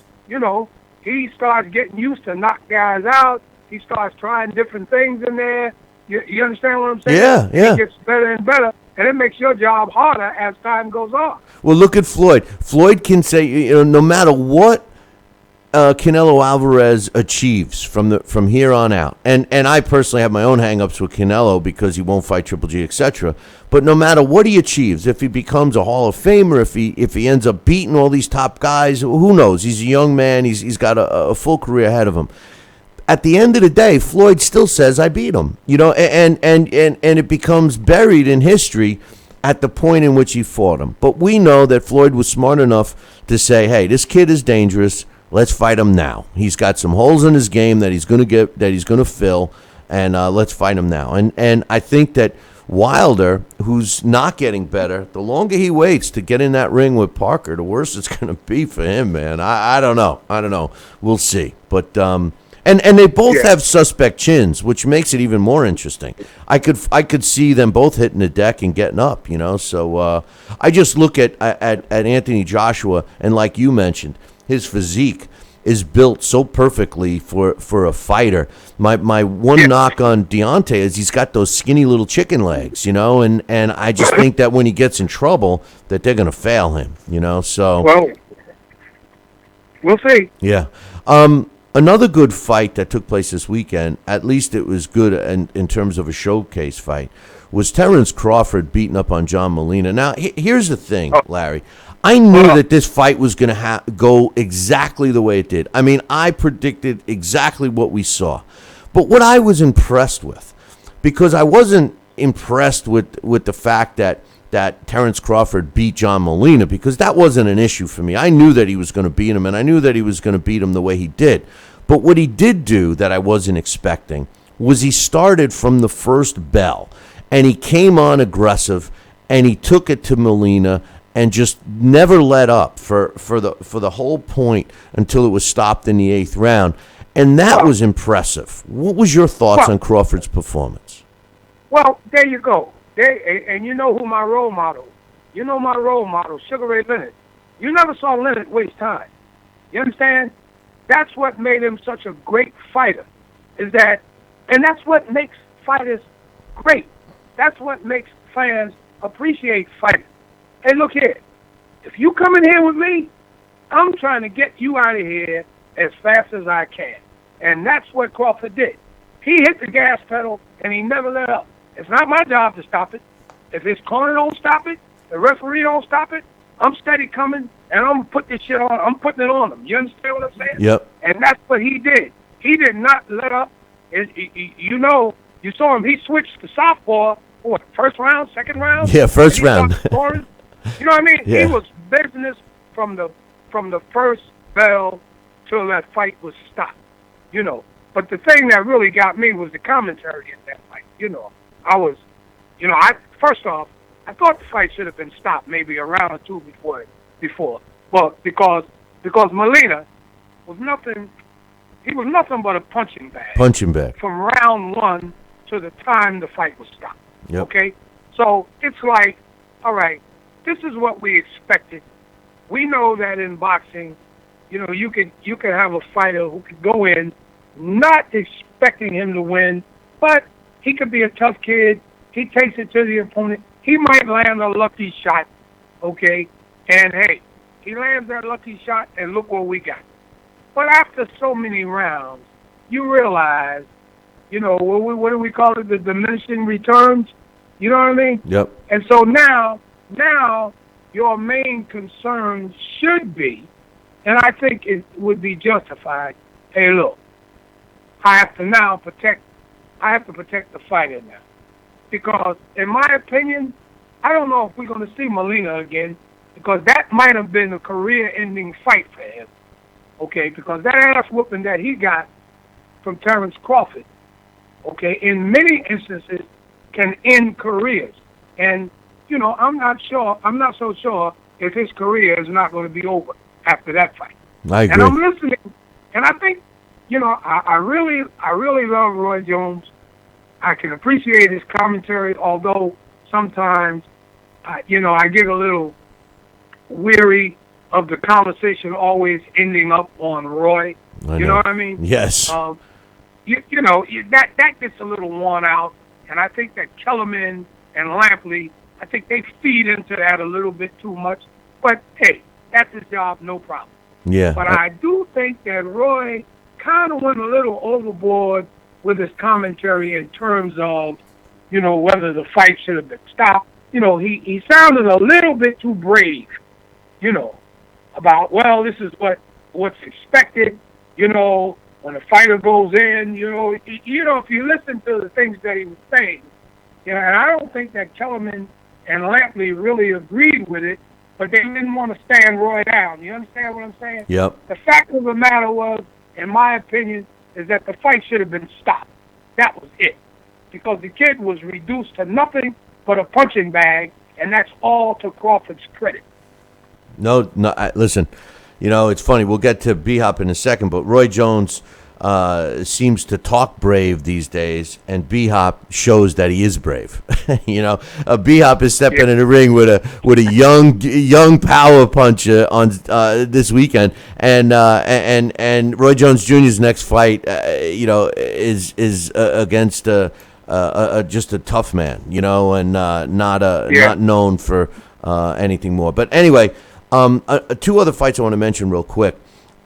he starts getting used to knock guys out. He starts trying different things in there. You understand what I'm saying? Yeah. He gets better and better, and it makes your job harder as time goes on. Well, look at Floyd. Floyd can say, no matter what Canelo Alvarez achieves from here on out, and I personally have my own hang-ups with Canelo because he won't fight Triple G, etc. But no matter what he achieves, if he becomes a Hall of Famer, if he ends up beating all these top guys, who knows? He's a young man. He's got a full career ahead of him. At the end of the day, Floyd still says, I beat him, and it becomes buried in history at the point in which he fought him. But we know that Floyd was smart enough to say, hey, this kid is dangerous. Let's fight him now. He's got some holes in his game that he's going to fill, and let's fight him now. And I think that Wilder, who's not getting better, the longer he waits to get in that ring with Parker, the worse it's going to be for him, man. I don't know. We'll see. But and they both have suspect chins, which makes it even more interesting. I could see them both hitting the deck and getting up, So I just look at Anthony Joshua, and like you mentioned, his physique is built so perfectly for a fighter. My one knock on Deontay is he's got those skinny little chicken legs, and I just think that when he gets in trouble that they're going to fail him, so. Well, we'll see. Yeah. Another good fight that took place this weekend, at least it was good in terms of a showcase fight, was Terrence Crawford beating up on John Molina. Now, here's the thing, Larry. I knew that this fight was going to go exactly the way it did. I mean, I predicted exactly what we saw. But what I was impressed with, because I wasn't impressed with the fact that Terrence Crawford beat John Molina, because that wasn't an issue for me. I knew that he was going to beat him, and I knew that he was going to beat him the way he did. But what he did do that I wasn't expecting was he started from the first bell, and he came on aggressive, and he took it to Molina, and just never let up for the whole point until it was stopped in the 8th round. And that was impressive. What was your thoughts on Crawford's performance? Well, there you go. And you know who my role model. You know my role model, Sugar Ray Leonard. You never saw Leonard waste time. You understand? That's what made him such a great fighter. And that's what makes fighters great. That's what makes fans appreciate fighting. Hey, look here. If you come in here with me, I'm trying to get you out of here as fast as I can. And that's what Crawford did. He hit the gas pedal, and he never let up. It's not my job to stop it. If his corner don't stop it, the referee don't stop it, I'm steady coming, and I'm putting this shit on. I'm putting it on him. You understand what I'm saying? Yep. And that's what he did. He did not let up. You saw him. He switched to southpaw. What, first round, second round? Yeah, first round. You know what I mean? Yeah. He was business from the first bell till that fight was stopped. But the thing that really got me was the commentary in that fight. First off, I thought the fight should have been stopped maybe a round or two before. But because Molina was nothing, he was nothing but a punching bag. From round 1 to the time the fight was stopped. Yep. Okay? So it's like, all right, this is what we expected. We know that in boxing, You know, you could have a fighter who could go in not expecting him to win, but he could be a tough kid. He takes it to the opponent. He might land a lucky shot, okay? And, hey, he lands that lucky shot, and look what we got. But after so many rounds, you realize, you know, what do we call it, the diminishing returns? You know what I mean? Yep. And so now your main concern should be, and I think it would be justified, hey, look, I have to protect the fighter now. Because, in my opinion, I don't know if we're going to see Molina again, because that might have been a career-ending fight for him. Okay, because that ass-whooping that he got from Terrence Crawford, okay, in many instances can end careers. And, you know, I'm not so sure if his career is not going to be over after that fight. I agree. And I'm listening, and I think, you know, I really love Roy Jones. I can appreciate his commentary, although sometimes, you know, I get a little weary of the conversation always ending up on Roy. You know what I mean? Yes. You know, that gets a little worn out, and I think that Kellerman and Lampley, I think they feed into that a little bit too much. But, hey, that's his job, no problem. Yeah. But I do think that Roy kind of went a little overboard with his commentary in terms of, you know, whether the fight should have been stopped. You know, he sounded a little bit too brave, you know, about, well, this is what's expected, you know, when a fighter goes in, you know, if you listen to the things that he was saying, you know, and I don't think that Kellerman and Lampley really agreed with it, but they didn't want to stand Roy down. You understand what I'm saying? Yep. The fact of the matter was, in my opinion, is that the fight should have been stopped. That was it. Because the kid was reduced to nothing but a punching bag, and that's all to Crawford's credit. No, listen, you know, it's funny. We'll get to B-Hop in a second, but Roy Jones seems to talk brave these days, and B-Hop shows that he is brave. You know, B-Hop is stepping in the ring with a young power puncher on this weekend, and Roy Jones Jr.'s next fight, you know, is against just a tough man, you know, and not known for anything more. But anyway. Two other fights I want to mention real quick.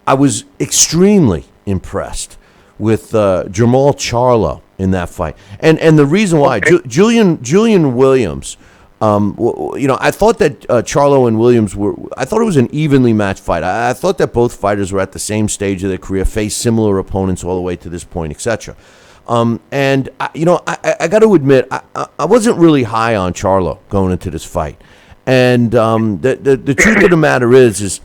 I was extremely impressed with Jamal Charlo in that fight, and the reason why Julian Williams. You know, I thought that Charlo and Williams I thought it was an evenly matched fight. I thought that both fighters were at the same stage of their career, faced similar opponents all the way to this point, etc. And you know, I got to admit, I wasn't really high on Charlo going into this fight. And the truth of the matter is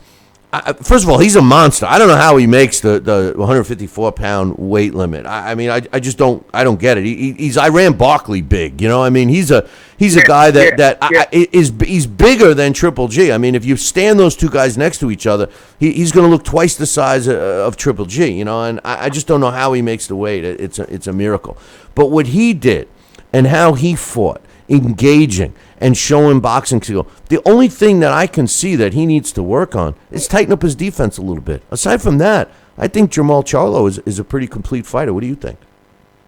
first of all, he's a monster. I don't know how he makes the 154-pound weight limit. I mean, I just don't get it. He's Iran Barkley big, you know. I mean, he's a guy that is bigger than Triple G. I mean, if you stand those two guys next to each other, he's going to look twice the size of Triple G, you know. And I just don't know how he makes the weight. It's a miracle. But what he did and how he fought, engaging and showing boxing skill. The only thing that I can see that he needs to work on is tighten up his defense a little bit. Aside from that, I think Jamal Charlo is a pretty complete fighter. What do you think?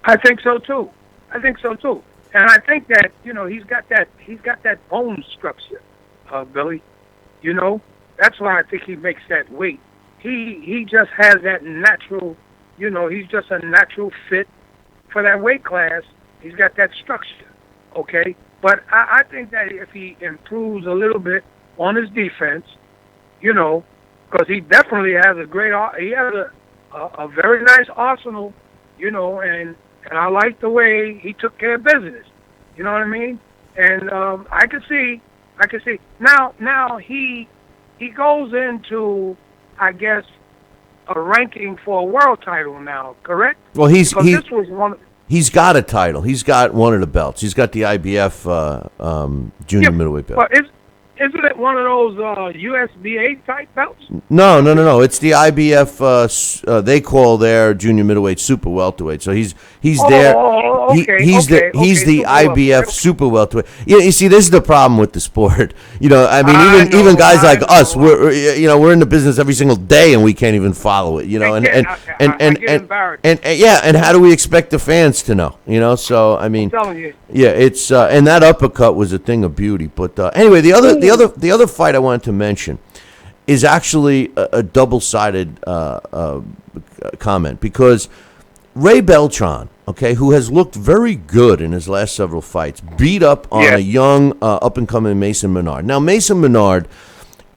I think so too. And I think that, you know, he's got that bone structure, Billy. You know, that's why I think he makes that weight. He just has that natural, you know, he's just a natural fit for that weight class. He's got that structure. Okay, but I think that if he improves a little bit on his defense, you know, because he definitely has a very nice arsenal, you know, and I like the way he took care of business. You know what I mean? And I could see. Now he goes into, I guess, a ranking for a world title now. Correct? Well, this was one. He's got a title. He's got one of the belts. He's got the IBF junior middleweight belt. But Isn't it one of those USBA type belts? No. It's the IBF. They call their junior middleweight super welterweight. So he's there. Okay. He's the super IBF super welterweight. Yeah, you see, this is the problem with the sport. I mean, even guys like us, we're in the business every single day, and we can't even follow it. And how do we expect the fans to know? So I mean, I'm telling you. yeah, it's and that uppercut was a thing of beauty. But anyway, the other fight I wanted to mention is actually a double-sided comment, because Ray Beltran, okay, who has looked very good in his last several fights, beat up on a young up-and-coming Mason Menard. Now, Mason Menard,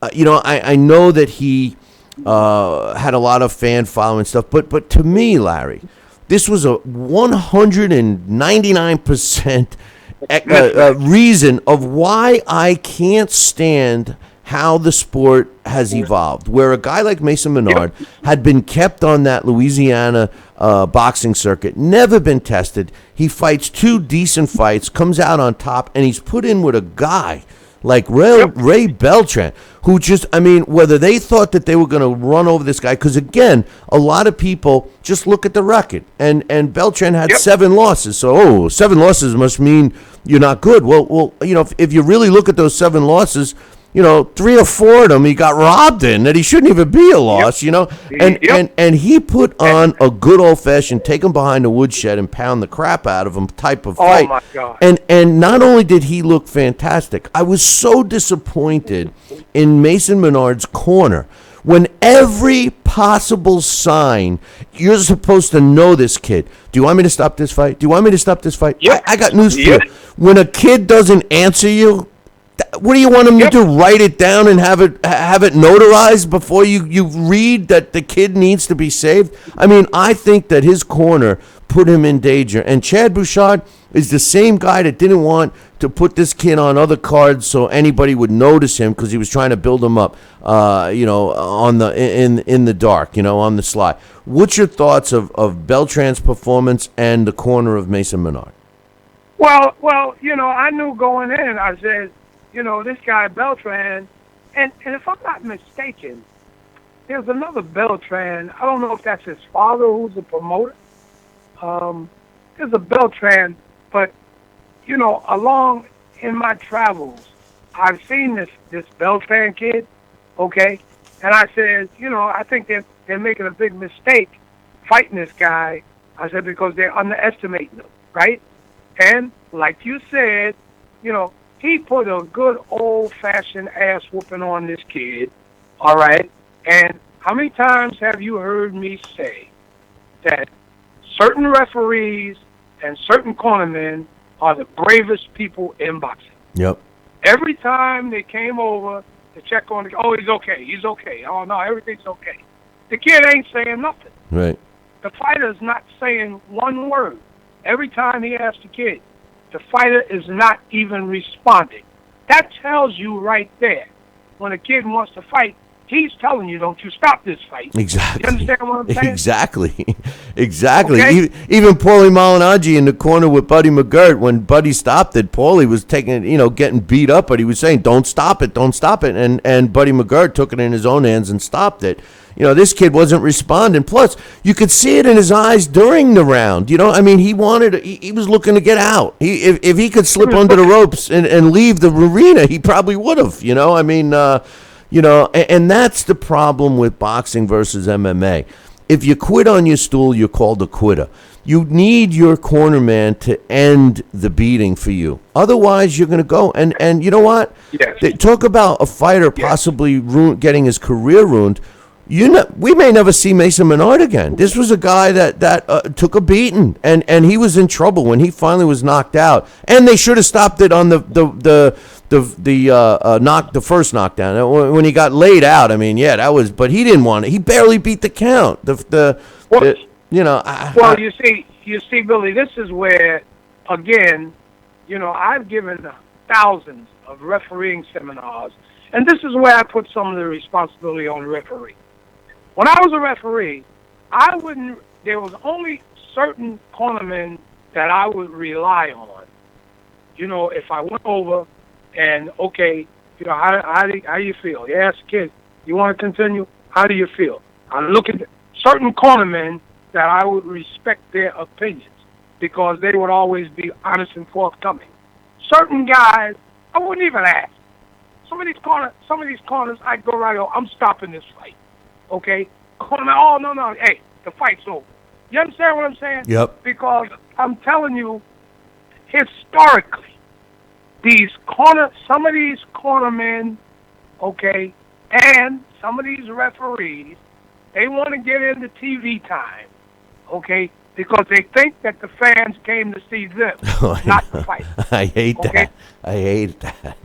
I know that he had a lot of fan following stuff, but to me, Larry, this was a 199% reason of why I can't stand how the sport has evolved, where a guy like Mason Menard had been kept on that Louisiana boxing circuit, never been tested. He fights 2 decent fights, comes out on top, and he's put in with a guy like Ray Beltran, who just, I mean, whether they thought that they were going to run over this guy, because again, a lot of people just look at the record, and Beltran had 7 losses, so 7 losses must mean you're not good. Well, if you really look at those 7 losses, 3 or 4 of them he got robbed in that he shouldn't even be a loss, and he put on a good old-fashioned take him behind the woodshed and pound the crap out of him type of fight. Oh my God. And not only did he look fantastic, I was so disappointed in Mason Menard's corner when every possible sign, you're supposed to know this kid. Do you want me to stop this fight? Do you want me to stop this fight? Yep. I got news for you. When a kid doesn't answer you, what do you want him to do? Write it down and have it notarized before you read that the kid needs to be saved? I mean, I think that his corner put him in danger. And Chad Bouchard is the same guy that didn't want to put this kid on other cards so anybody would notice him, because he was trying to build him up, on in the dark, on the sly. What's your thoughts of Beltran's performance and the corner of Mason Menard? Well, I knew going in, I said, this guy Beltran, and if I'm not mistaken, there's another Beltran. I don't know if that's his father who's the promoter. There's a Beltran, but, along in my travels, I've seen this Beltran kid, okay? And I said, I think they're making a big mistake fighting this guy. I said, because they're underestimating him, right? And like you said, he put a good old-fashioned ass whooping on this kid, all right? And how many times have you heard me say that certain referees and certain cornermen are the bravest people in boxing? Yep. Every time they came over to check on he's okay. Oh, no, everything's okay. The kid ain't saying nothing. Right. The fighter's not saying one word. Every time he asks the kid, the fighter is not even responding. That tells you right there, when a kid wants to fight, he's telling you, don't you stop this fight. Exactly. You understand what I'm saying? Exactly. Okay? Even Paulie Malignaggi in the corner with Buddy McGirt, when Buddy stopped it, Paulie was getting beat up, but he was saying, don't stop it. And Buddy McGirt took it in his own hands and stopped it. This kid wasn't responding. Plus, you could see it in his eyes during the round. He was looking to get out. If he could slip under the ropes and leave the arena, he probably would have, and that's the problem with boxing versus MMA. If you quit on your stool, you're called a quitter. You need your corner man to end the beating for you. Otherwise, you're going to go. And you know what? Yes. They talk about a fighter possibly getting his career ruined. We may never see Mason Menard again. This was a guy that took a beating, and he was in trouble when he finally was knocked out. And they should have stopped it on the first knockdown when he got laid out. I mean, that was. But he didn't want it. He barely beat the count. You see, Billy, this is where, again, I've given thousands of refereeing seminars, and this is where I put some of the responsibility on the referee. When I was a referee, there was only certain cornermen that I would rely on. If I went over and, okay, You know, how you feel? You ask the kid, you want to continue? How do you feel? I look at certain cornermen that I would respect their opinions because they would always be honest and forthcoming. Certain guys, I wouldn't even ask. Some of these corners, I go right on. I'm stopping this fight. Okay? Cornerman, oh no, hey, the fight's over. You understand what I'm saying? Yep. Because I'm telling you, historically, some of these cornermen, okay, and some of these referees, they want to get into TV time, okay, because they think that the fans came to see them, not the fight. I hate that. I hate that.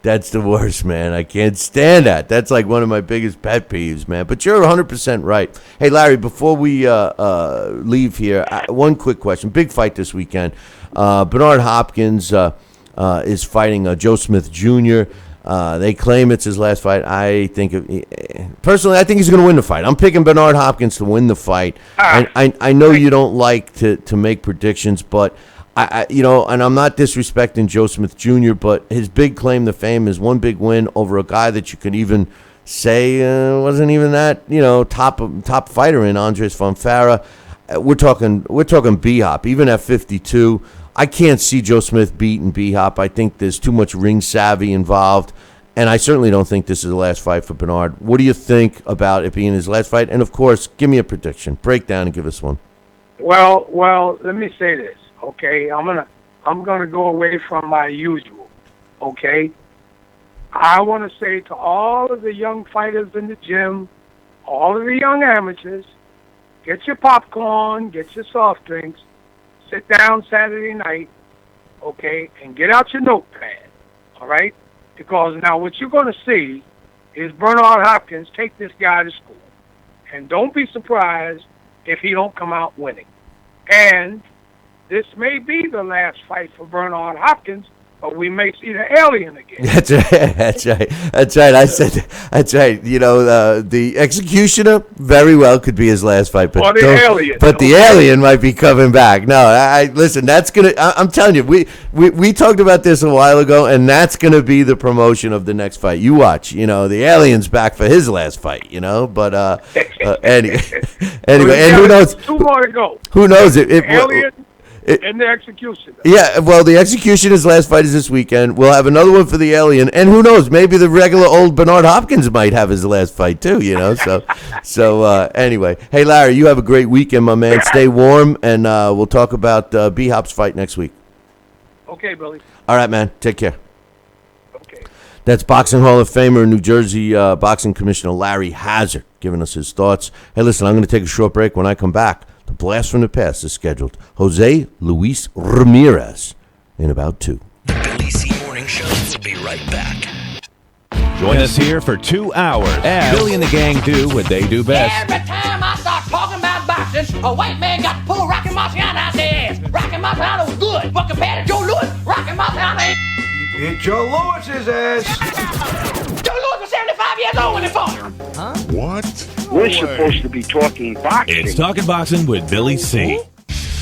That's the worst, man. I can't stand that. That's like one of my biggest pet peeves, man. But you're 100% right. Hey, Larry, before we leave here, one quick question. Big fight this weekend. Bernard Hopkins is fighting Joe Smith Jr. They claim it's his last fight. Personally, I think he's going to win the fight. I'm picking Bernard Hopkins to win the fight. I know you don't like to make predictions, but and I'm not disrespecting Joe Smith Jr., but his big claim to fame is one big win over a guy that you could even say wasn't even that top fighter in Andres Fonfara. We're talking B-Hop, even at 52. I can't see Joe Smith beating B-Hop. I think there's too much ring savvy involved, and I certainly don't think this is the last fight for Bernard. What do you think about it being his last fight? And, of course, give me a prediction. Break down and give us one. Well, let me say this, okay? I'm gonna go away from my usual, okay? I want to say to all of the young fighters in the gym, all of the young amateurs, get your popcorn, get your soft drinks, sit down Saturday night, okay, and get out your notepad, all right? Because now what you're going to see is Bernard Hopkins take this guy to school. And don't be surprised if he don't come out winning. And this may be the last fight for Bernard Hopkins, but we may see the alien again. That's right. I said that's right. The executioner very well could be his last fight, but the alien. But the alien might be coming back. No, listen. That's gonna. I'm telling you, we talked about this a while ago, and that's gonna be the promotion of the next fight. You watch. The alien's back for his last fight. But anyway, and who knows? 2 more to go. Who knows if alien. And the executioner. Yeah, well, the executioner's last fight is this weekend. We'll have another one for the alien, and who knows? Maybe the regular old Bernard Hopkins might have his last fight too. So anyway, hey Larry, you have a great weekend, my man. Stay warm, and we'll talk about B-Hop's fight next week. Okay, Billy. All right, man. Take care. Okay. That's Boxing Hall of Famer and New Jersey Boxing Commissioner Larry Hazard giving us his thoughts. Hey, listen, I'm going to take a short break. When I come back, the Blast from the Past is scheduled. Jose Luis Ramirez in about 2. The Billy C. Morning Show will be right back. Join us here for 2 hours as Billy and the gang do what they do best. Every time I start talking about boxing, a white man got to pull Rocky Marciano out their ass. Rocky Marciano was good, but compared to Joe Louis, Rocky Marciano ain't. Hit Joe Louis's ass. Joe Louis was 75 years old when he fought. Huh? What? We're supposed to be talking boxing. It's Talking Boxing with Billy C.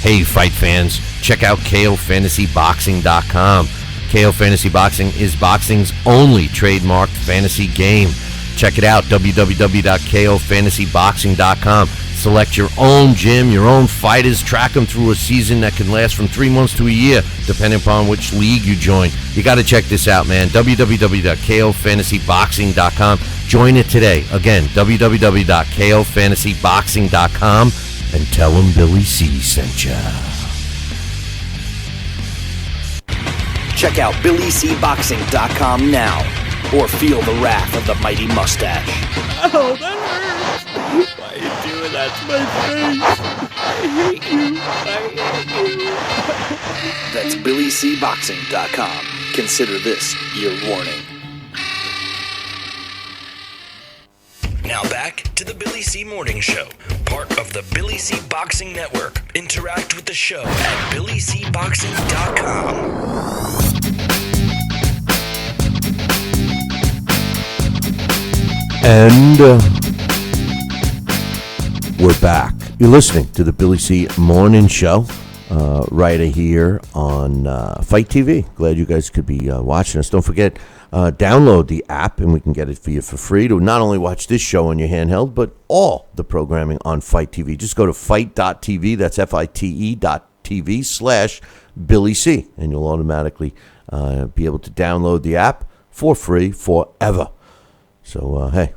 Hey, fight fans, check out KOFantasyBoxing.com. KO Fantasy Boxing is boxing's only trademarked fantasy game. Check it out, www.KOFantasyBoxing.com. Select your own gym, your own fighters, track them through a season that can last from 3 months to a year, depending upon which league you join. You got to check this out, man. www.KOFantasyBoxing.com. Join it today. Again, www.KOFantasyBoxing.com, and tell them Billy C sent ya. Check out BillyCBoxing.com now, or feel the wrath of the mighty mustache. Oh, that hurts. Why are you doing that to my face? I hate you. That's BillyCBoxing.com. Consider this your warning. Now back to the Billy C. Morning Show, part of the Billy C. Boxing Network. Interact with the show at BillyCBoxing.com. And we're back. You're listening to the Billy C. Morning Show right here on Fight TV. Glad you guys could be watching us. Don't forget, download the app, and we can get it for you for free to not only watch this show on your handheld, but all the programming on Fight TV. Just go to fight.tv, that's FITE.tv/Billy C, and you'll automatically be able to download the app for free forever. So, hey,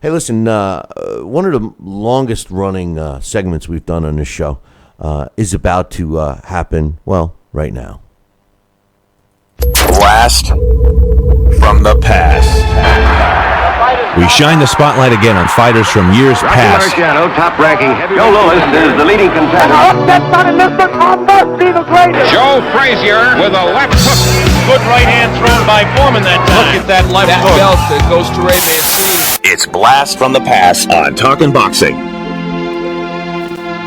listen, one of the longest running segments we've done on this show is about to happen, right now. Blast from the past. We shine the spotlight again on fighters from years past. top-ranking Joe Louis is the leading contender. Joe Frazier with a left hook. Good right hand thrown by Foreman that time. Look at that left hook. Belt that goes to Ray Mancini. It's Blast from the Past on Talkin' Boxing.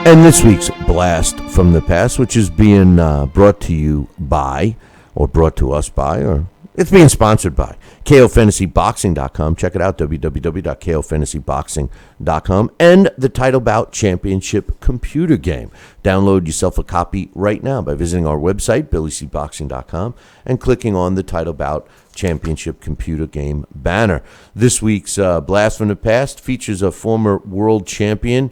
And this week's Blast from the Past, which is being brought to you by, or brought to us by, or it's being sponsored by KOFantasyBoxing.com. Check it out, www.KOFantasyBoxing.com, and the Title Bout Championship computer game. Download yourself a copy right now by visiting our website, BillyCBoxing.com, and clicking on the Title Bout Championship computer game banner. This week's Blast from the Past features a former world champion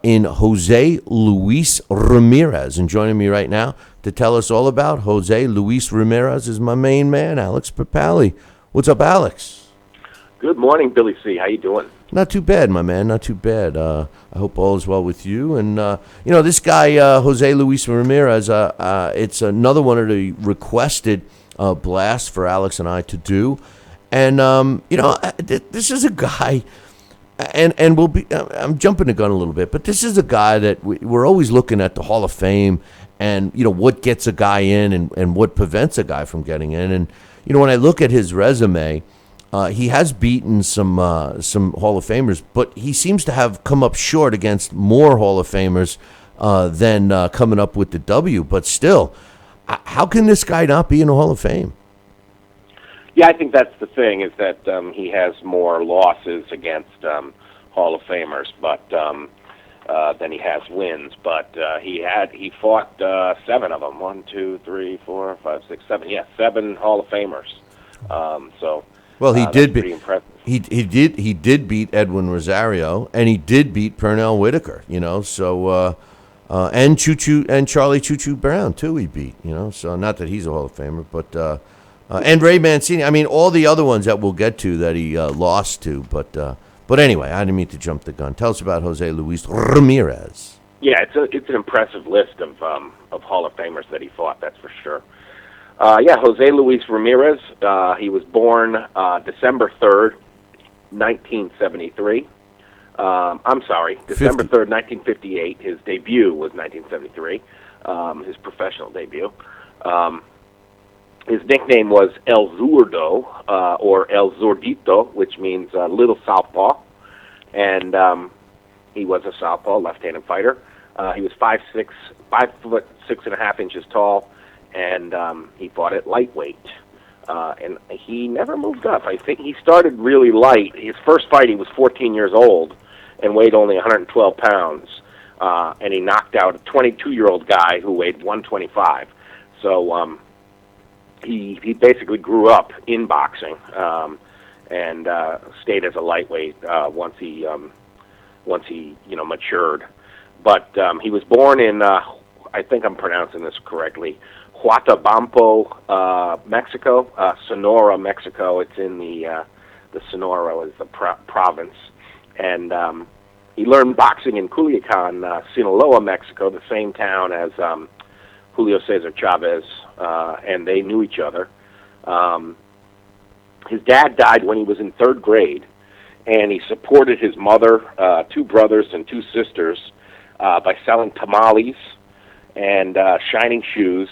in Jose Luis Ramirez. And joining me right now to tell us all about Jose Luis Ramirez is my main man, Alex Papali. What's up, Alex? Good morning, Billy C. How you doing? Not too bad, my man. Not too bad. I hope all is well with you. And, this guy, Jose Luis Ramirez, it's another one of the requested blasts for Alex and I to do. And, this is a guy... And we'll be. I'm jumping the gun a little bit, but this is a guy that we're always looking at the Hall of Fame, and what gets a guy in, and what prevents a guy from getting in. And when I look at his resume, he has beaten some Hall of Famers, but he seems to have come up short against more Hall of Famers than coming up with the W. But still, how can this guy not be in the Hall of Fame? Yeah, I think that's the thing, is that he has more losses against Hall of Famers, but than he has wins. But he fought 7 of them. 1, 2, 3, 4, 5, 6, 7. Yeah, 7 Hall of Famers. He did pretty impressive. He did beat Edwin Rosario, and he did beat Pernell Whitaker. So and Charlie Choo Choo Brown too. He beat. So not that he's a Hall of Famer, but. And Ray Mancini. I mean, all the other ones that we'll get to that he lost to. But anyway, I didn't mean to jump the gun. Tell us about Jose Luis Ramirez. Yeah, it's an impressive list of Hall of Famers that he fought. That's for sure. Jose Luis Ramirez. He was born December 3rd, 1973. December 3rd, 1958. His debut was 1973. His professional debut. His nickname was El Zurdo, or El Zurdito, which means little southpaw. And he was a southpaw, left-handed fighter. He was 5 foot 6.5 inches tall, and he fought at lightweight. And he never moved up. I think he started really light. His first fight, he was 14 years old and weighed only 112 pounds. And he knocked out a 22-year-old guy who weighed 125. So he basically grew up in boxing and stayed as a lightweight once he matured. But he was born in I think I'm pronouncing this correctly, Huatabampo, Mexico, Sonora, Mexico. It's in the Sonora is the province, and he learned boxing in Culiacan, Sinaloa, Mexico, the same town as Julio Cesar Chavez, and they knew each other. His dad died when he was in 3rd grade, and he supported his mother, 2 brothers, and 2 sisters by selling tamales and shining shoes.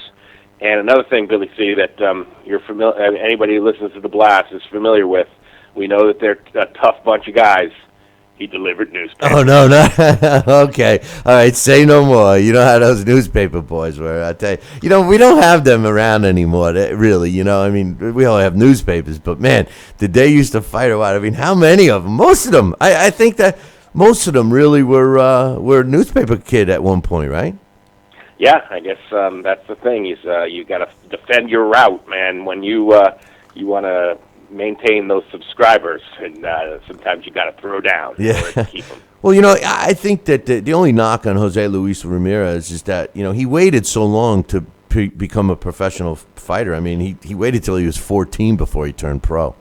And another thing, Billy C., that you're familiar, anybody who listens to The Blast is familiar with, we know that they're a tough bunch of guys. He delivered newspapers. Oh, no. Okay. All right, say no more. You know how those newspaper boys were. I tell you, we don't have them around anymore, really. I mean, we all have newspapers, but, man, did they used to fight a lot? I mean, how many of them? Most of them. I think that most of them really were newspaper kid at one point, right? Yeah, I guess that's the thing. Is you got to defend your route, man. When you maintain those subscribers, and sometimes you got to throw down in order to keep them. Well, I think that the only knock on Jose Luis Ramirez is that he waited so long to become a professional fighter. I mean, he waited till he was 14 before he turned pro.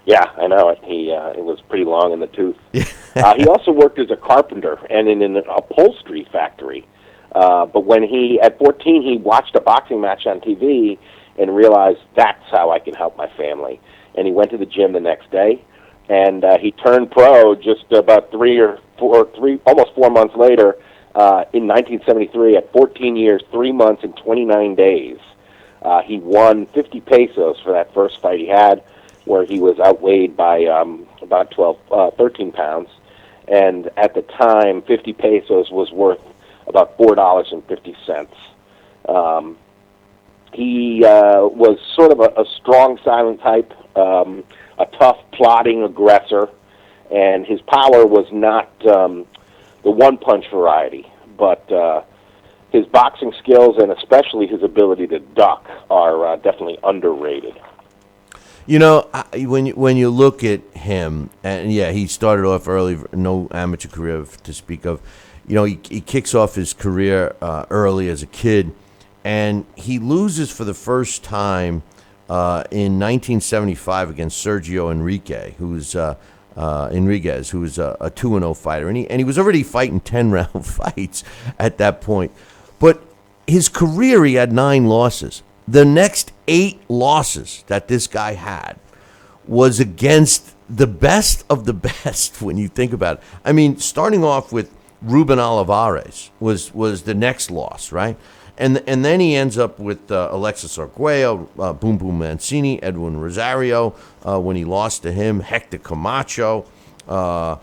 Yeah, I know it. It was pretty long in the tooth. He also worked as a carpenter and in an upholstery factory. But when at 14, he watched a boxing match on TV and realized that's how I can help my family. And he went to the gym the next day, and he turned pro just about almost 4 months later, in 1973, at 14 years, 3 months, and 29 days. He won 50 pesos for that first fight he had, where he was outweighed by about 13 pounds. And at the time, 50 pesos was worth about $4.50. He was sort of a strong, silent type, a tough, plodding aggressor, and his power was not the one-punch variety, but his boxing skills and especially his ability to duck are definitely underrated. When you look at him, and he started off early, no amateur career to speak of. He kicks off his career early as a kid, and he loses for the first time in 1975 against Sergio Enriquez, who was a 2-0 fighter, and he was already fighting 10-round fights at that point. But his career, he had 9 losses. The next 8 losses that this guy had was against the best of the best. When you think about it, I mean, starting off with Ruben Olivares was the next loss, right? And then he ends up with Alexis Arguello, Boom Boom Mancini, Edwin Rosario, when he lost to him, Hector Camacho, and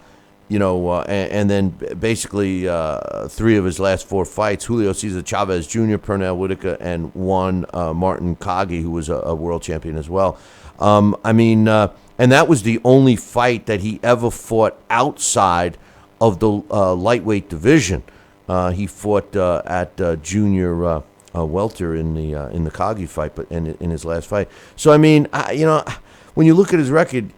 then basically 3 of his last 4 fights, Julio Cesar Chavez Jr., Pernell Whitaker, and Juan Martin Kagi, who was a world champion as well. And that was the only fight that he ever fought outside of the lightweight division. He fought at junior welter in the Kagi fight, but in his last fight. So I mean, when you look at his record,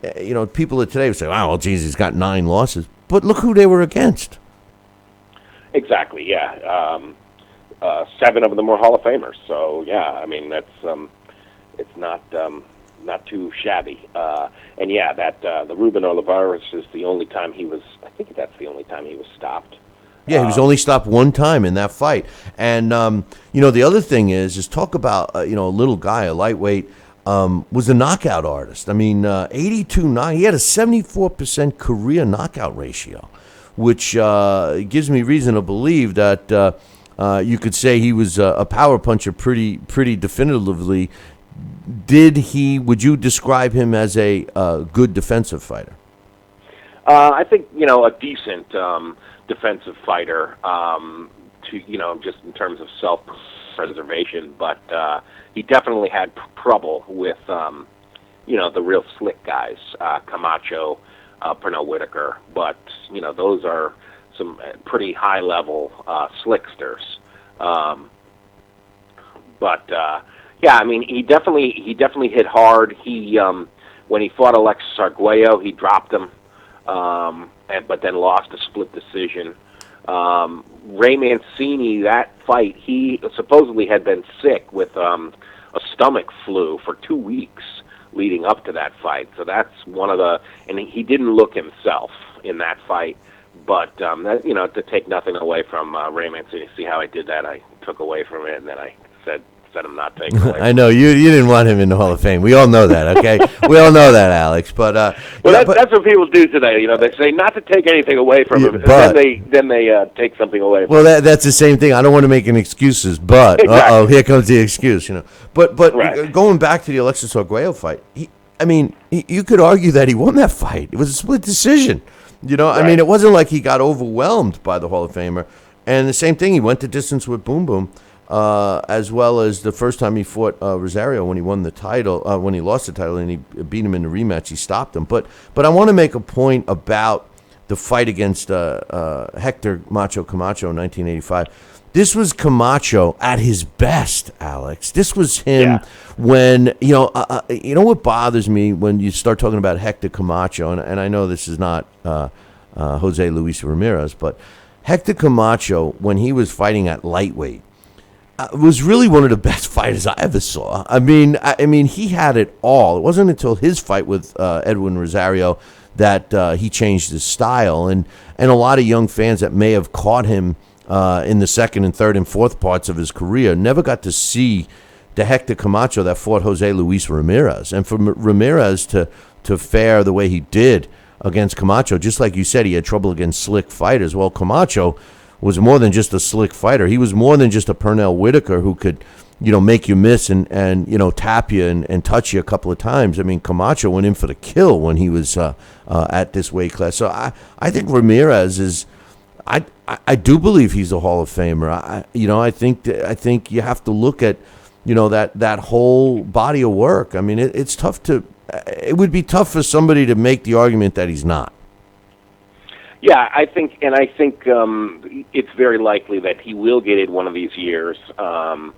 people of today would say, "Wow, well, geez, he's got 9 losses." But look who they were against. Exactly. Yeah. 7 of them were Hall of Famers. So yeah, I mean that's it's not too shabby. And yeah, that the Ruben Olivares is the only time he was. I think that's the only time he was stopped. Yeah, he was only stopped 1 time in that fight. And, the other thing is talk about, a little guy, a lightweight, was a knockout artist. I mean, 82-9, he had a 74% career knockout ratio, which gives me reason to believe that you could say he was a power puncher pretty definitively. Would you describe him as a good defensive fighter? I think, a decent defensive fighter, just in terms of self-preservation, but he definitely had trouble with, the real slick guys, Camacho, Pernell Whitaker, but, those are some pretty high-level slicksters. Yeah, I mean, he definitely hit hard. He, when he fought Alexis Arguello, he dropped him. But then lost a split decision. Ray Mancini, that fight, he supposedly had been sick with a stomach flu for 2 weeks leading up to that fight. So that's one of and he didn't look himself in that fight. But, to take nothing away from Ray Mancini, see how I did that? I took away from it, and then I said I'm not taking away. I know you didn't want him in the Hall of Fame. We all know that, okay? We all know that, Alex. But that's what people do today. They say not to take anything away from him, and then they take something away. From him. That's the same thing. I don't want to make any excuses, but exactly. Here comes the excuse. But right. Going back to the Alexis Arguello fight, you could argue that he won that fight. It was a split decision. Right. I mean, it wasn't like he got overwhelmed by the Hall of Famer. And the same thing, he went the distance with Boom Boom. As well as the first time he fought Rosario when he won the title, when he lost the title and he beat him in the rematch, he stopped him. But I want to make a point about the fight against Hector Macho Camacho in 1985. This was Camacho at his best, Alex. This was him when, you know what bothers me when you start talking about Hector Camacho, and I know this is not Jose Luis Ramirez, but Hector Camacho, when he was fighting at lightweight, was really one of the best fighters I ever saw. I mean, he had it all. It wasn't until his fight with Edwin Rosario that he changed his style, and a lot of young fans that may have caught him in the second and third and fourth parts of his career never got to see the Hector Camacho that fought Jose Luis Ramirez. And for Ramirez to fare the way he did against Camacho, just like you said, he had trouble against slick fighters. Well, Camacho was more than just a slick fighter. He was more than just a Pernell Whitaker who could, make you miss and tap you and touch you a couple of times. I mean, Camacho went in for the kill when he was at this weight class. So I think Ramirez is. I do believe he's a Hall of Famer. I think you have to look at, that whole body of work. I mean, it's tough to. It would be tough for somebody to make the argument that he's not. Yeah, I think it's very likely that he will get it one of these years. I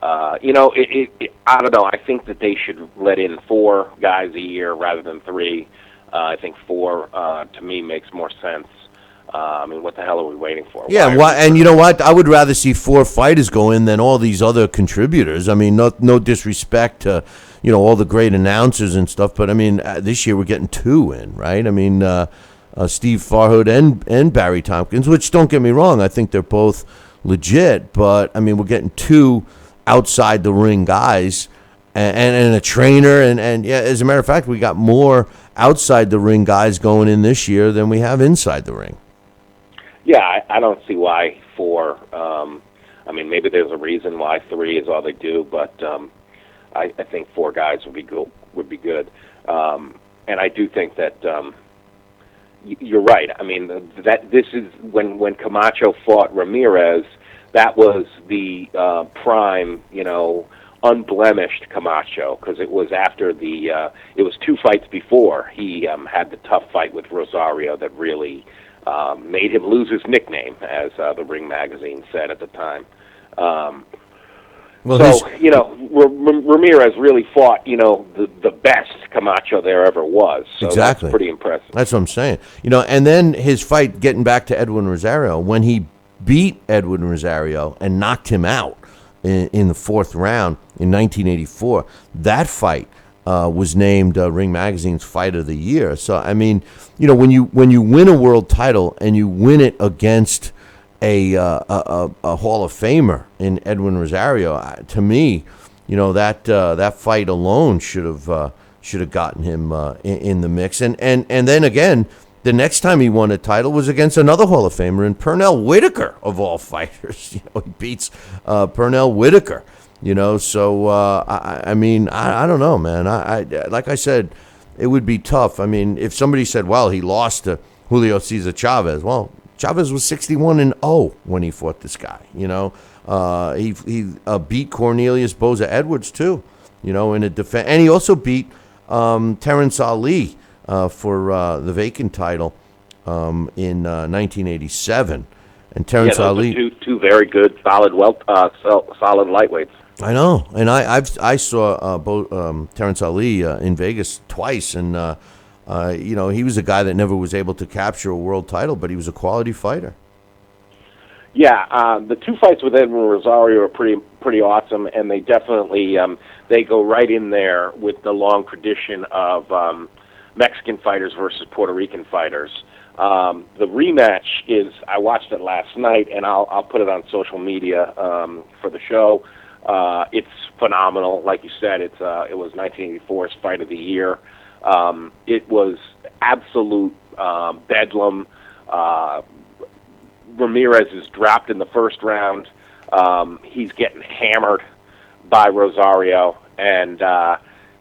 don't know. I think that they should let in 4 guys a year rather than 3. I think 4 to me makes more sense. I mean, what the hell are we waiting for? Yeah, and you know what? I would rather see 4 fighters go in than all these other contributors. I mean, no disrespect to, all the great announcers and stuff, but I mean, this year we're getting 2 in, right? I mean, Steve Farhood and Barry Tompkins, which, don't get me wrong, I think they're both legit, but I mean, we're getting 2 outside the ring guys and a trainer, and yeah, as a matter of fact, we got more outside the ring guys going in this year than we have inside the ring. Yeah, I don't see why 4. I mean, maybe there's a reason why 3 is all they do, but I think 4 guys would be good. And I do think that you're right. I mean, that this is when Camacho fought Ramirez, that was the prime, unblemished Camacho, because it was after it was 2 fights before he had the tough fight with Rosario that really made him lose his nickname, as the Ring magazine said at the time. Ramirez really fought, the best Camacho there ever was. So exactly. That's pretty impressive. That's what I'm saying. And then his fight, getting back to Edwin Rosario, when he beat Edwin Rosario and knocked him out in the 4th round in 1984, that fight was named Ring Magazine's Fight of the Year. So I mean, when you win a world title and you win it against a Hall of Famer in Edwin Rosario, to me, that fight alone should have gotten him in the mix. And then again, the next time he won a title was against another Hall of Famer in Pernell Whitaker, of all fighters. He beats Pernell Whitaker. So I mean, I don't know, man. I like I said, it would be tough. I mean, if somebody said, well, he lost to Julio Cesar Chavez, well, Chavez was 61-0 when he fought this guy. He beat Cornelius Boza Edwards too. In a defense, and he also beat Terrence Ali for the vacant title in 1987. And Terrence Ali, two very good, solid lightweights. I know, and I saw Terrence Ali in Vegas twice, and he was a guy that never was able to capture a world title, but he was a quality fighter. Yeah, the 2 fights with Edwin Rosario are pretty awesome, and they definitely they go right in there with the long tradition of Mexican fighters versus Puerto Rican fighters. The rematch is, I watched it last night, and I'll put it on social media for the show. It's phenomenal. Like you said, it was 1984's Fight of the Year. It was absolute bedlam. Ramirez is dropped in the 1st round. He's getting hammered by Rosario and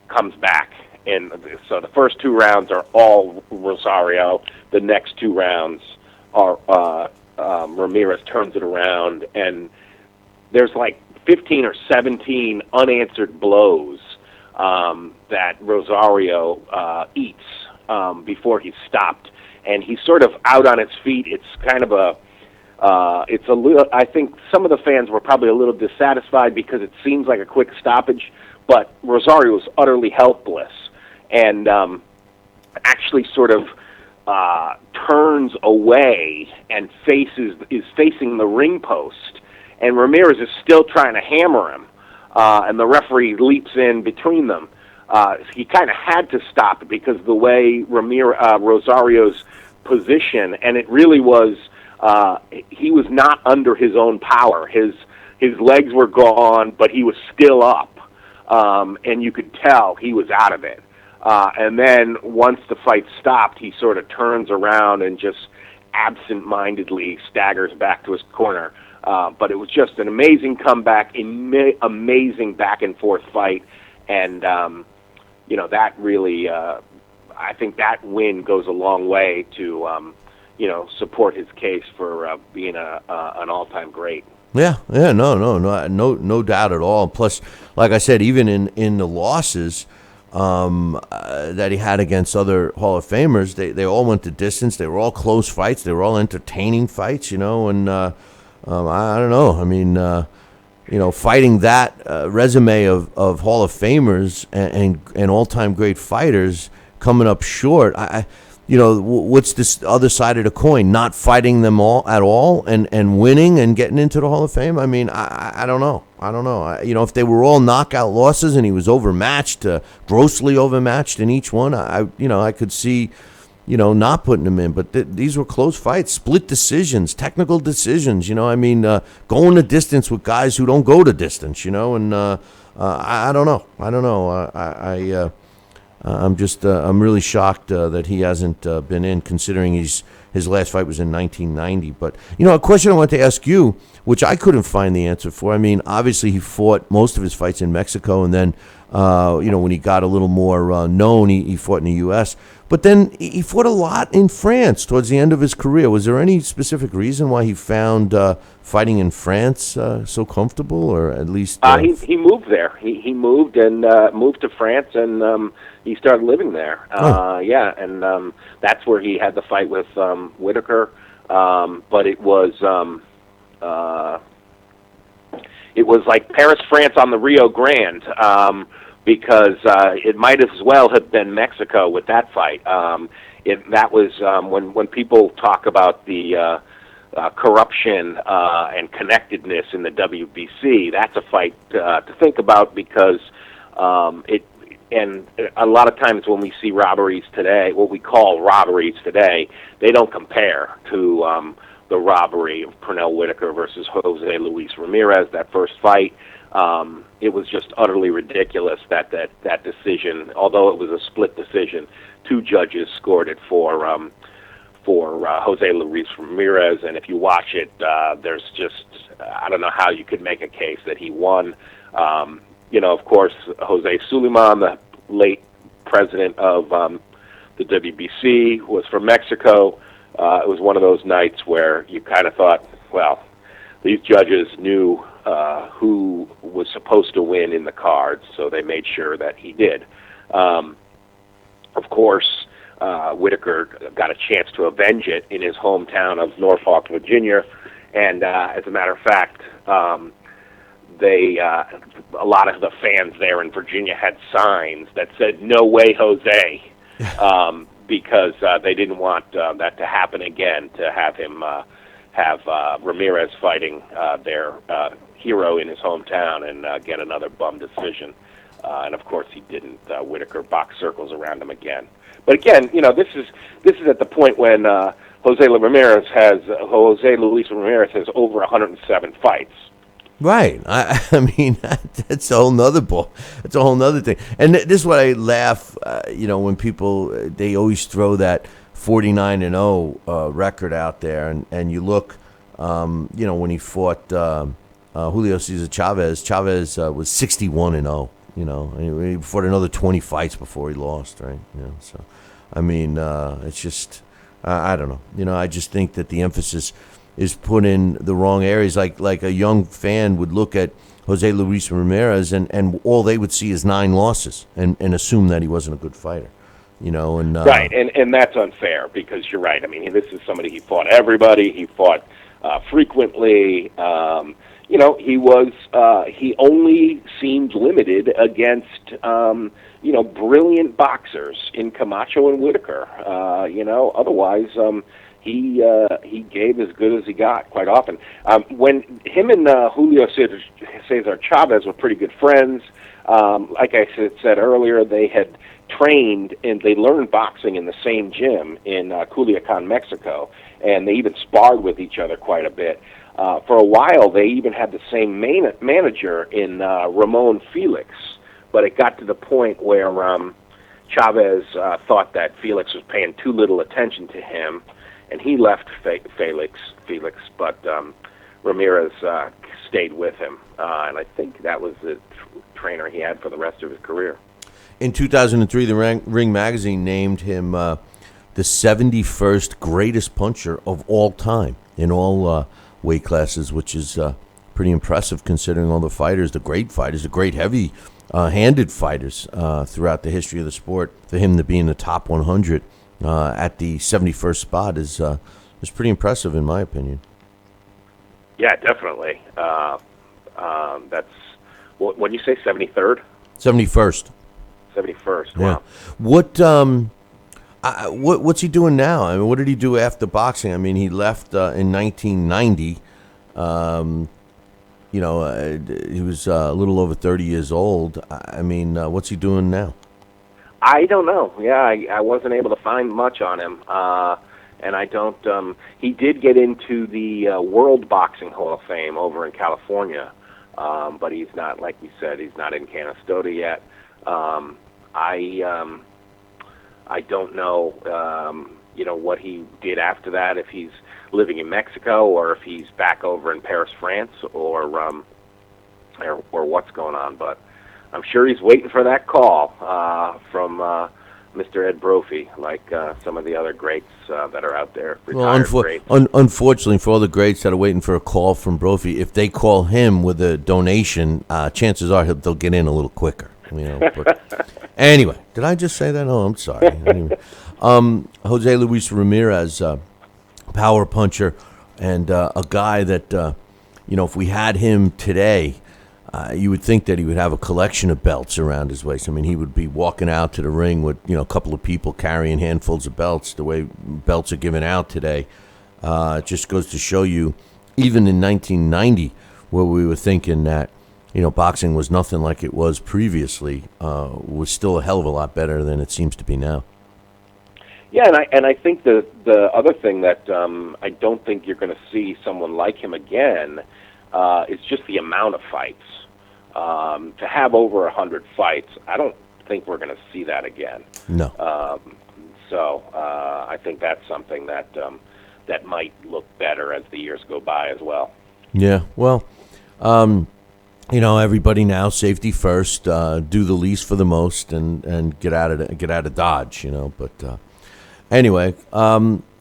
comes back. And so the first 2 rounds are all Rosario. The next 2 rounds are Ramirez turns it around, and there's like 15 or 17 unanswered blows that Rosario eats before he's stopped. and he's sort of out on his feet. It's kind of it's a little. I think some of the fans were probably a little dissatisfied because it seems like a quick stoppage, but Rosario was utterly helpless and actually sort of turns away and is facing the ring post, and Ramirez is still trying to hammer him, and the referee leaps in between them. He kind of had to stop it because the way Rosario's position, and it really was, he was not under his own power. His legs were gone, but he was still up, and you could tell he was out of it. And then once the fight stopped, he sort of turns around and just absent-mindedly staggers back to his corner. But it was just an amazing comeback, amazing back-and-forth fight, and that really, I think that win goes a long way to, support his case for being an all-time great. Yeah, no doubt at all. Plus, like I said, even in the losses that he had against other Hall of Famers, they all went the distance. They were all close fights. They were all entertaining fights, and I don't know. I mean, fighting that resume of Hall of Famers and all-time great fighters coming up short, what's this other side of the coin? Not fighting them all at all and winning and getting into the Hall of Fame? I mean, I don't know. If they were all knockout losses and he was overmatched, grossly overmatched in each one, I could see, not putting them in. But these were close fights, split decisions, technical decisions, going the distance with guys who don't go the distance, and I don't know. I'm really shocked that he hasn't been in, considering his last fight was in 1990. But, a question I want to ask you, which I couldn't find the answer for. I mean, obviously he fought most of his fights in Mexico, and then, when he got a little more known, he fought in the U.S. But then he fought a lot in France towards the end of his career. Was there any specific reason why he found fighting in France so comfortable, or at least... He moved there. He moved and moved to France, and he started living there. And that's where he had the fight with Whitaker. But it was like Paris, France on the Rio Grande, because it might as well have been Mexico with that fight. That was when people talk about the corruption and connectedness in the WBC. That's a fight to think about, because and a lot of times when we see robberies today, what we call robberies today, they don't compare to the robbery of Pernell Whitaker versus Jose Luis Ramirez, that first fight. It was just utterly ridiculous that decision, although it was a split decision, two judges scored it for Jose Luis Ramirez, and if you watch it, there's just, I don't know how you could make a case that he won. Of course, Jose Suleiman, the late president of the WBC, was from Mexico. It was one of those nights where you kind of thought, well, these judges knew who was supposed to win in the cards, so they made sure that he did. Of course, Whitaker got a chance to avenge it in his hometown of Norfolk, Virginia, and as a matter of fact, a lot of the fans there in Virginia had signs that said "No way, Jose," because they didn't want that to happen again, to have him have Ramirez fighting their hero in his hometown and get another bum decision. And of course, he didn't. Whitaker boxed circles around him again. But again, this is at the point when Jose Luis Ramirez has over 107 fights. Right. I mean, that's a whole nother ball. That's a whole nother thing. And this is what I laugh, when people, they always throw that 49-0 record out there. And you look, when he fought Julio Cesar Chavez was 61-0, and he fought another 20 fights before he lost, right? So, I mean, it's just, I don't know. I just think that the emphasis is put in the wrong areas. Like a young fan would look at Jose Luis Ramirez and all they would see is 9 losses and assume that he wasn't a good fighter. And right, and that's unfair because you're right. I mean, this is somebody, he fought everybody. He fought frequently. He only seemed limited against brilliant boxers in Camacho and Whitaker. Otherwise, he gave as good as he got quite often. When him and Julio Cesar Chavez were pretty good friends, like I said earlier, they had trained and they learned boxing in the same gym in Culiacan, Mexico, and they even sparred with each other quite a bit. For a while, they even had the same manager in Ramon Felix, but it got to the point where Chavez thought that Felix was paying too little attention to him, and he left Felix, but Ramirez stayed with him, and I think that was the trainer he had for the rest of his career. In 2003, the Ring magazine named him the 71st greatest puncher of all time in all weight classes, which is pretty impressive considering all the fighters, the great heavy-handed fighters throughout the history of the sport. For him to be in the top 100 at the 71st spot is pretty impressive, in my opinion. Yeah, definitely. That's what you say, 73rd? 71st. 71st. Yeah. Wow. What's he doing now? I mean, what did he do after boxing? I mean, he left in 1990. He was a little over 30 years old. I mean, what's he doing now? I don't know. Yeah, I wasn't able to find much on him. And I don't. He did get into the World Boxing Hall of Fame over in California, but he's not, like we said, he's not in Canastota yet. I don't know, what he did after that, if he's living in Mexico or if he's back over in Paris, France, or what's going on. But I'm sure he's waiting for that call from Mr. Ed Brophy, like some of the other greats that are out there, retired greats. Unfortunately, for all the greats that are waiting for a call from Brophy, if they call him with a donation, chances are they'll get in a little quicker. But anyway, did I just say that? Oh, I'm sorry. Anyway, Jose Luis Ramirez, power puncher, and a guy that, if we had him today, you would think that he would have a collection of belts around his waist. I mean, he would be walking out to the ring with, a couple of people carrying handfuls of belts, the way belts are given out today. It just goes to show you, even in 1990, where we were thinking that, boxing was nothing like it was previously, was still a hell of a lot better than it seems to be now. Yeah, and I think the other thing that I don't think you're going to see someone like him again is just the amount of fights. To have over 100 fights, I don't think we're going to see that again. No. So I think that's something that might look better as the years go by as well. Yeah, well, everybody now, safety first, do the least for the most, and get out of Dodge. But anyway,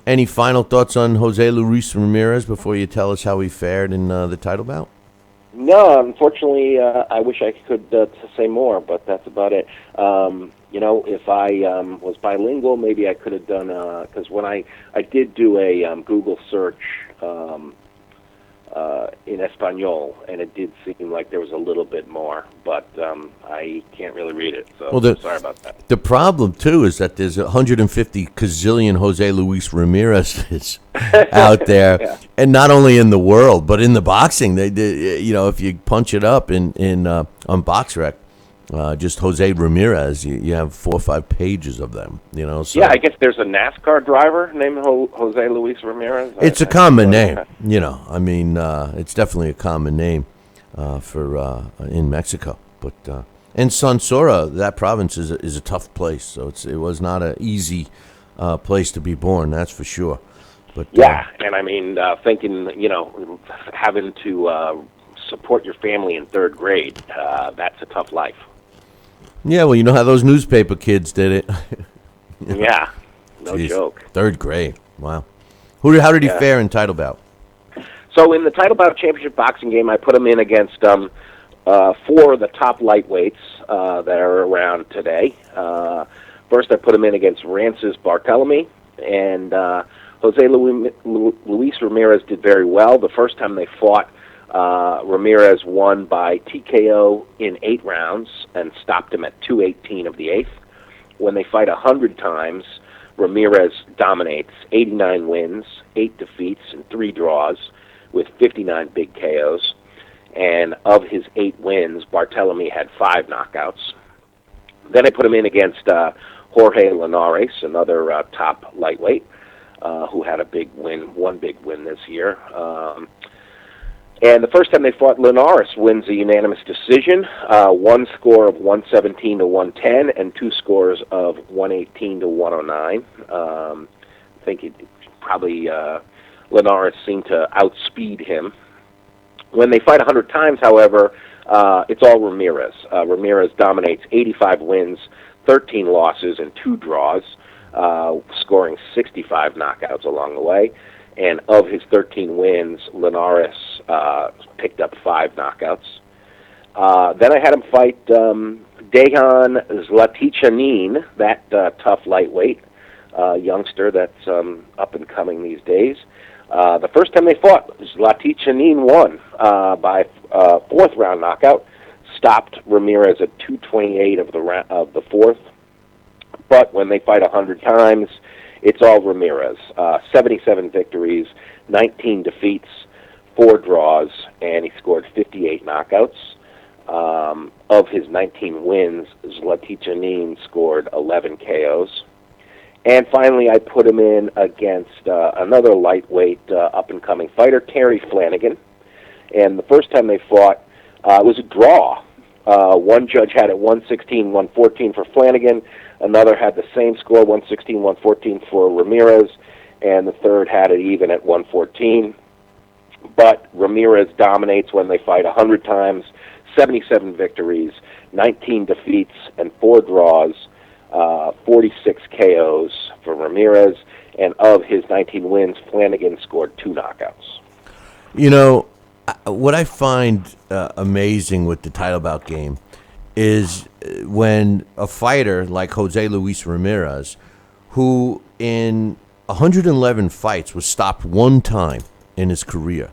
any final thoughts on Jose Luis Ramirez before you tell us how he fared in the title bout? No, unfortunately, I wish I could say more, but that's about it. If I was bilingual, maybe I could have done, because when I did do a Google search in Espanol, and it did seem like there was a little bit more, but I can't really read it, so sorry about that. The problem, too, is that there's 150 gazillion Jose Luis Ramirez's out there, yeah. And not only in the world, but in the boxing. They if you punch it up on BoxRec, just Jose Ramirez, you have 4 or 5 pages of them. So. Yeah, I guess there's a NASCAR driver named Jose Luis Ramirez. It's a common name. It's definitely a common name for in Mexico. But and Sonora, that province is a tough place. So it was not an easy place to be born. That's for sure. But yeah, and I mean, thinking having to support your family in 3rd grade, that's a tough life. Yeah, well, you know how those newspaper kids did it. Yeah, no joke. 3rd grade, wow. How did he fare in title bout? So in the title bout championship boxing game, I put him in against 4 of the top lightweights that are around today. First, I put him in against Rances Barthelemy, and Jose Luis Ramirez did very well. The first time they fought, Ramirez won by TKO in 8 rounds and stopped him at 2:18 of the 8th. When they fight 100 times, Ramirez dominates, 89 wins, 8 defeats, and 3 draws, with 59 big KOs. And of his 8 wins, Barthelemy had 5 knockouts. Then I put him in against Jorge Linares, another top lightweight, who had a big win, one big win this year. And the first time they fought, Linares wins a unanimous decision, one score of 117 to 110, and 2 scores of 118 to 109. I think it probably Linares seemed to outspeed him. When they fight 100 times, however, it's all Ramirez. Ramirez dominates, 85 wins, 13 losses, and 2 draws, scoring 65 knockouts along the way. And of his 13 wins, Linares picked up 5 knockouts. Then I had him fight Dejan Zlaticanin, that tough lightweight youngster that's up and coming these days. The first time they fought, Zlaticanin won by 4th round knockout, stopped Ramirez at 2:28 of the 4th. But when they fight 100 times, it's all Ramirez. 77 victories, 19 defeats, 4 draws, and he scored 58 knockouts. Of his 19 wins, Zlaticanin scored 11 KOs. And finally, I put him in against another lightweight up-and-coming fighter, Terry Flanagan. And the first time they fought, it was a draw. One judge had it 116-114 for Flanagan. Another had the same score, 116-114 for Ramirez. And the third had it even at 114. But Ramirez dominates when they fight 100 times, 77 victories, 19 defeats, and 4 draws. 46 KOs for Ramirez, and of his 19 wins, Flanagan scored 2 knockouts. You know, what I find amazing with the title bout game is when a fighter like Jose Luis Ramirez, who in 111 fights was stopped 1 time in his career,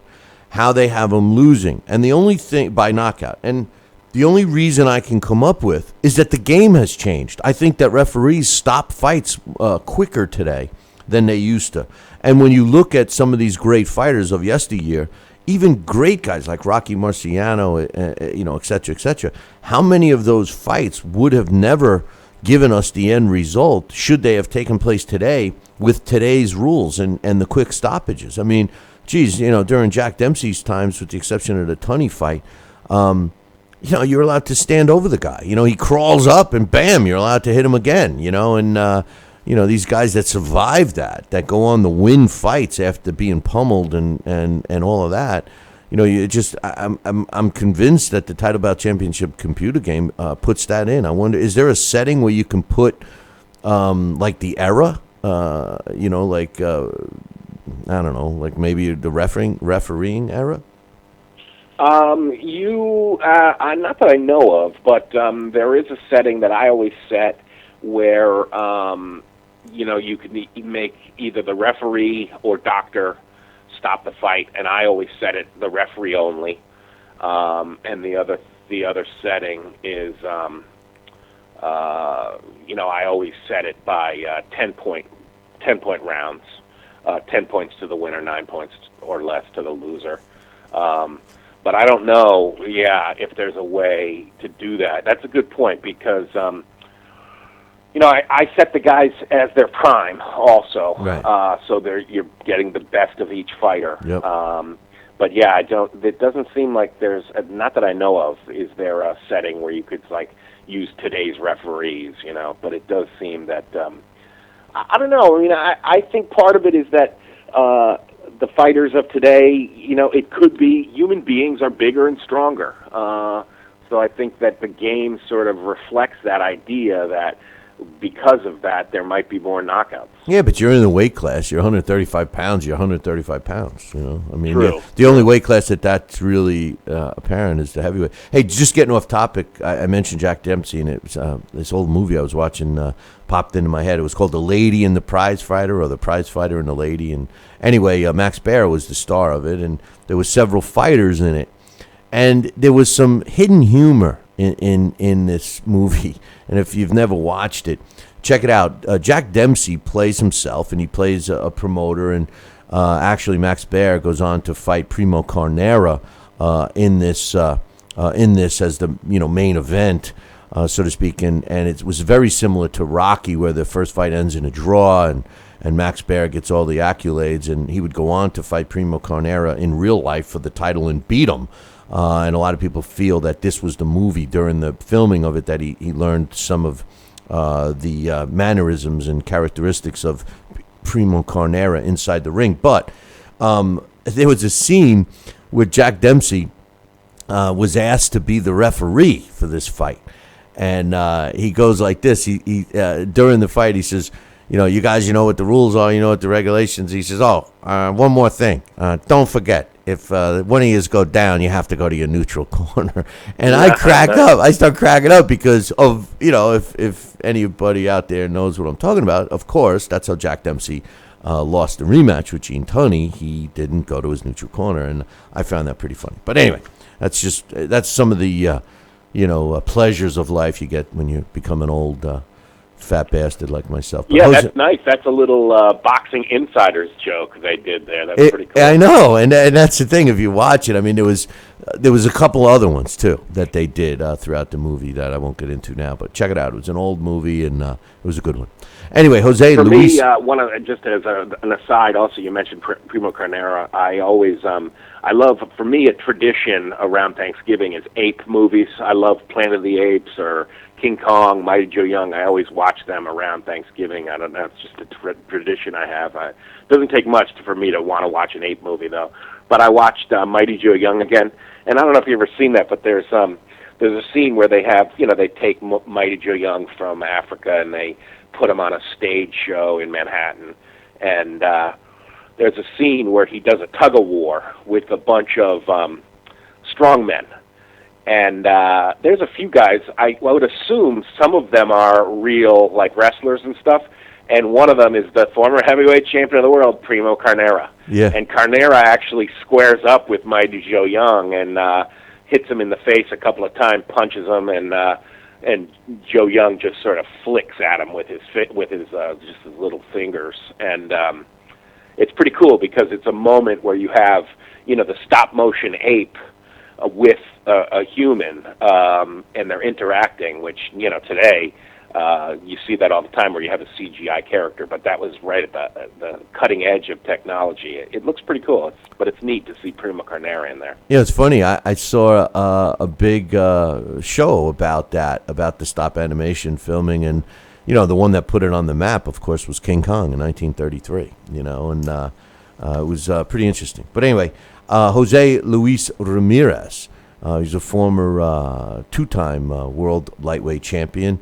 how they have him losing, and the only thing by knockout, and the only reason I can come up with is that the game has changed. I think that referees stop fights quicker today than they used to. And when you look at some of these great fighters of yesteryear, even great guys like Rocky Marciano, et cetera, how many of those fights would have never given us the end result should they have taken place today with today's rules and the quick stoppages? I mean, geez, during Jack Dempsey's times, with the exception of the Tunney fight, you're allowed to stand over the guy. He crawls up and bam, you're allowed to hit him again, and, these guys that survive that go on to win fights after being pummeled and all of that, I'm convinced that the Title Bout Championship computer game puts that in. I wonder, is there a setting where you can put, like the era, I don't know, like maybe the refereeing era? Not that I know of, but there is a setting that I always set where, you can make either the referee or doctor stop the fight, and I always set it the referee only. And the other setting is, I always set it by 10-point rounds, 10 points to the winner, 9 points or less to the loser. But I don't know, if there's a way to do that. That's a good point because, I set the guys as their prime also. Right. So you're getting the best of each fighter. Yep. But it doesn't seem like there's, not that I know of, is there a setting where you could use today's referees, but it does seem that, I don't know. I mean, I think part of it is that, the fighters of today, it could be human beings are bigger and stronger. So I think that the game sort of reflects that idea that because of that, there might be more knockouts. Yeah, but you're in the weight class. You're 135 pounds. You're 135 pounds. You know, I mean, True. the only weight class that's really apparent is the heavyweight. Hey, just getting off topic, I mentioned Jack Dempsey, and it was this old movie I was watching popped into my head. It was called The Lady and the Prize Fighter, or The Prize Fighter and the Lady. And anyway, Max Baer was the star of it, and there was several fighters in it, and there was some hidden humor in this movie. And if you've never watched it, check it out. Jack Dempsey plays himself, and he plays a promoter. And actually, Max Baer goes on to fight Primo Carnera in this as the main event, so to speak. And it was very similar to Rocky, where the first fight ends in a draw, and Max Baer gets all the accolades, and he would go on to fight Primo Carnera in real life for the title and beat him. And a lot of people feel that this was the movie during the filming of it that he learned some of the mannerisms and characteristics of Primo Carnera inside the ring. But there was a scene where Jack Dempsey was asked to be the referee for this fight. And he goes like this. He during the fight, he says, you guys, you know what the rules are, you know what the regulations. He says, one more thing. Don't forget, if one of you go down, you have to go to your neutral corner. And I crack up. I start cracking up because of, if anybody out there knows what I'm talking about, of course, that's how Jack Dempsey lost the rematch with Gene Tunney. He didn't go to his neutral corner, and I found that pretty funny. But anyway, that's some of the, pleasures of life you get when you become an old fat bastard like myself. But yeah, that's nice. That's a little boxing insiders joke they did there. That's pretty cool. I know, and that's the thing. If you watch it, I mean, there was a couple other ones too that they did throughout the movie that I won't get into now. But check it out. It was an old movie, and it was a good one. Anyway, Jose Luis. For me, just as an aside, also you mentioned Primo Carnera. I always, I love, for me, a tradition around Thanksgiving is ape movies. I love Planet of the Apes or King Kong, Mighty Joe Young. I always watch them around Thanksgiving. I don't know, it's just a tradition I have. It doesn't take much for me to want to watch an ape movie, though. But I watched Mighty Joe Young again, and I don't know if you've ever seen that, but there's a scene where they have, they take Mighty Joe Young from Africa and they put him on a stage show in Manhattan, and there's a scene where he does a tug-of-war with a bunch of strongmen. And there's a few guys, I would assume some of them are real, like, wrestlers and stuff, and one of them is the former heavyweight champion of the world, Primo Carnera. Yeah. And Carnera actually squares up with Mighty Joe Young and hits him in the face a couple of times, punches him, and Joe Young just sort of flicks at him with his just his little fingers. And it's pretty cool because it's a moment where you have, the stop-motion ape with a human, and they're interacting, which, today you see that all the time where you have a CGI character, but that was right at the cutting edge of technology. It looks pretty cool, but it's neat to see Primo Carnera in there. Yeah, it's funny. I saw a big show about that, about the stop animation filming, and, the one that put it on the map, of course, was King Kong in 1933, and it was pretty interesting. But anyway, Jose Luis Ramirez, he's a former two-time world lightweight champion.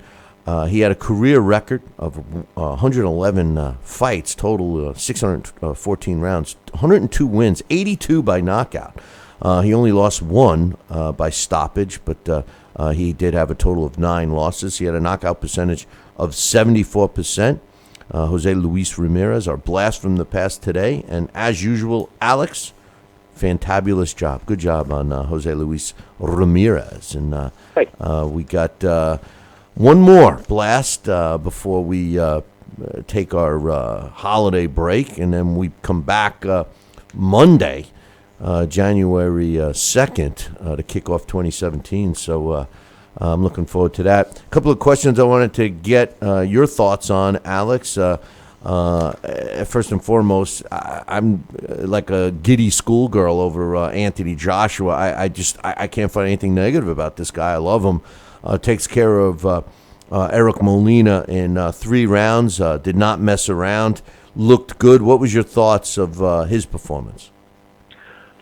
He had a career record of 111 fights, total 614 rounds, 102 wins, 82 by knockout. He only lost one by stoppage, but he did have a total of 9 losses. He had a knockout percentage of 74%. Jose Luis Ramirez, our blast from the past today. And as usual, Alex, fantabulous job. Good job on Jose Luis Ramirez. And we got one more blast before we take our holiday break, and then we come back Monday, January 2nd, to kick off 2017. So I'm looking forward to that. A couple of questions I wanted to get your thoughts on, Alex. First and foremost, I'm like a giddy schoolgirl over Anthony Joshua. I can't find anything negative about this guy. I love him. Takes care of Eric Molina in 3 rounds. Did not mess around. Looked good. What was your thoughts of his performance?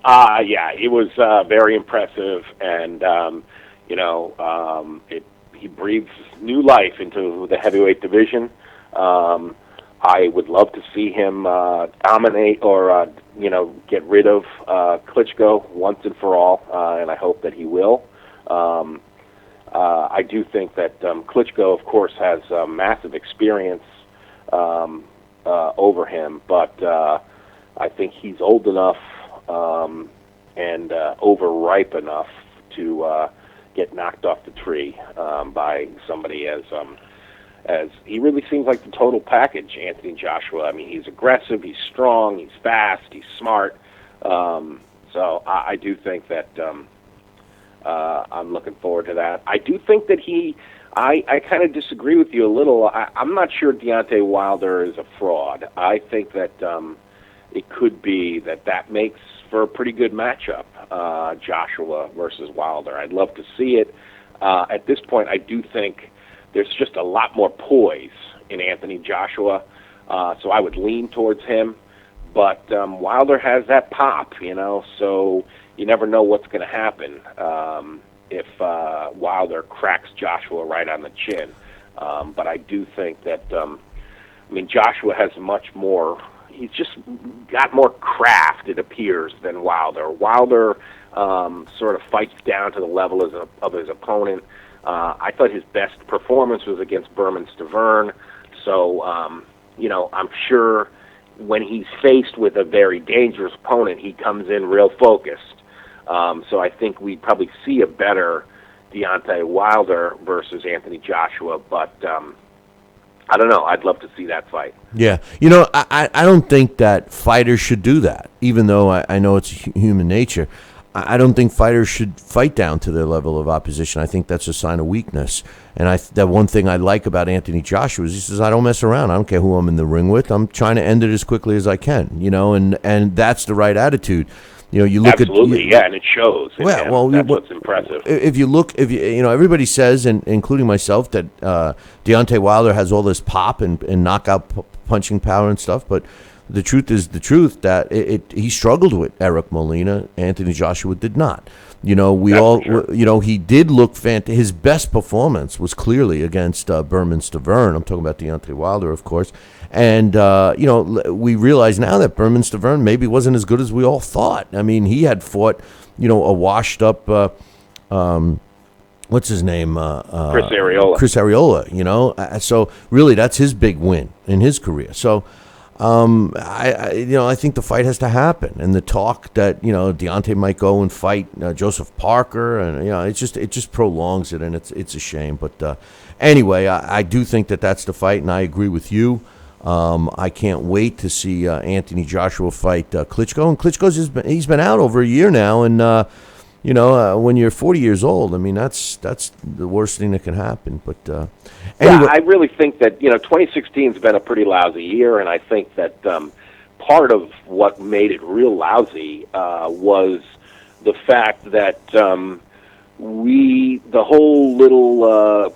Yeah, it was very impressive, and he breathes new life into the heavyweight division. I would love to see him dominate or get rid of Klitschko once and for all, and I hope that he will. I do think that Klitschko, of course, has massive experience over him, but I think he's old enough and overripe enough to get knocked off the tree by somebody as he really seems like the total package, Anthony Joshua. I mean, he's aggressive, he's strong, he's fast, he's smart. So I do think that I'm looking forward to that. I do think that I kind of disagree with you a little. I'm not sure Deontay Wilder is a fraud. I think that it could be that makes for a pretty good matchup, Joshua versus Wilder. I'd love to see it. At this point, I do think there's just a lot more poise in Anthony Joshua, so I would lean towards him. But Wilder has that pop, so you never know what's going to happen if Wilder cracks Joshua right on the chin. But I do think that, Joshua has much more. He's just got more craft, it appears, than Wilder. Wilder sort of fights down to the level of his opponent. I thought his best performance was against Berman-Stavern. So, I'm sure when he's faced with a very dangerous opponent, he comes in real focused. So I think we'd probably see a better Deontay Wilder versus Anthony Joshua, but I don't know. I'd love to see that fight. Yeah. I don't think that fighters should do that, even though I know it's human nature. I don't think fighters should fight down to their level of opposition. I think that's a sign of weakness. And that one thing I like about Anthony Joshua is he says, I don't mess around. I don't care who I'm in the ring with. I'm trying to end it as quickly as I can, and that's the right attitude. You look Absolutely, at and it shows. Well, that's what's impressive. If you everybody says, and including myself, that Deontay Wilder has all this pop and knockout punching power and stuff, but the truth is the truth that he struggled with Eric Molina. Anthony Joshua did not. He did look fantastic. His best performance was clearly against Berman-Stavern. I'm talking about Deontay Wilder, of course. And, we realize now that Berman-Stavern maybe wasn't as good as we all thought. I mean, he had fought, a washed-up, what's his name? Chris Arreola. Chris Arreola, so really that's his big win in his career. So, I think the fight has to happen, and the talk that Deontay might go and fight Joseph Parker, and it just prolongs it, and it's a shame. But anyway, I do think that that's the fight, and I agree with you. I can't wait to see Anthony Joshua fight Klitschko, and he's been out over a year now, and when you're 40 years old, I mean that's the worst thing that can happen. But anyway. Yeah, I really think that 2016 has been a pretty lousy year, and I think that part of what made it real lousy was the fact that the whole little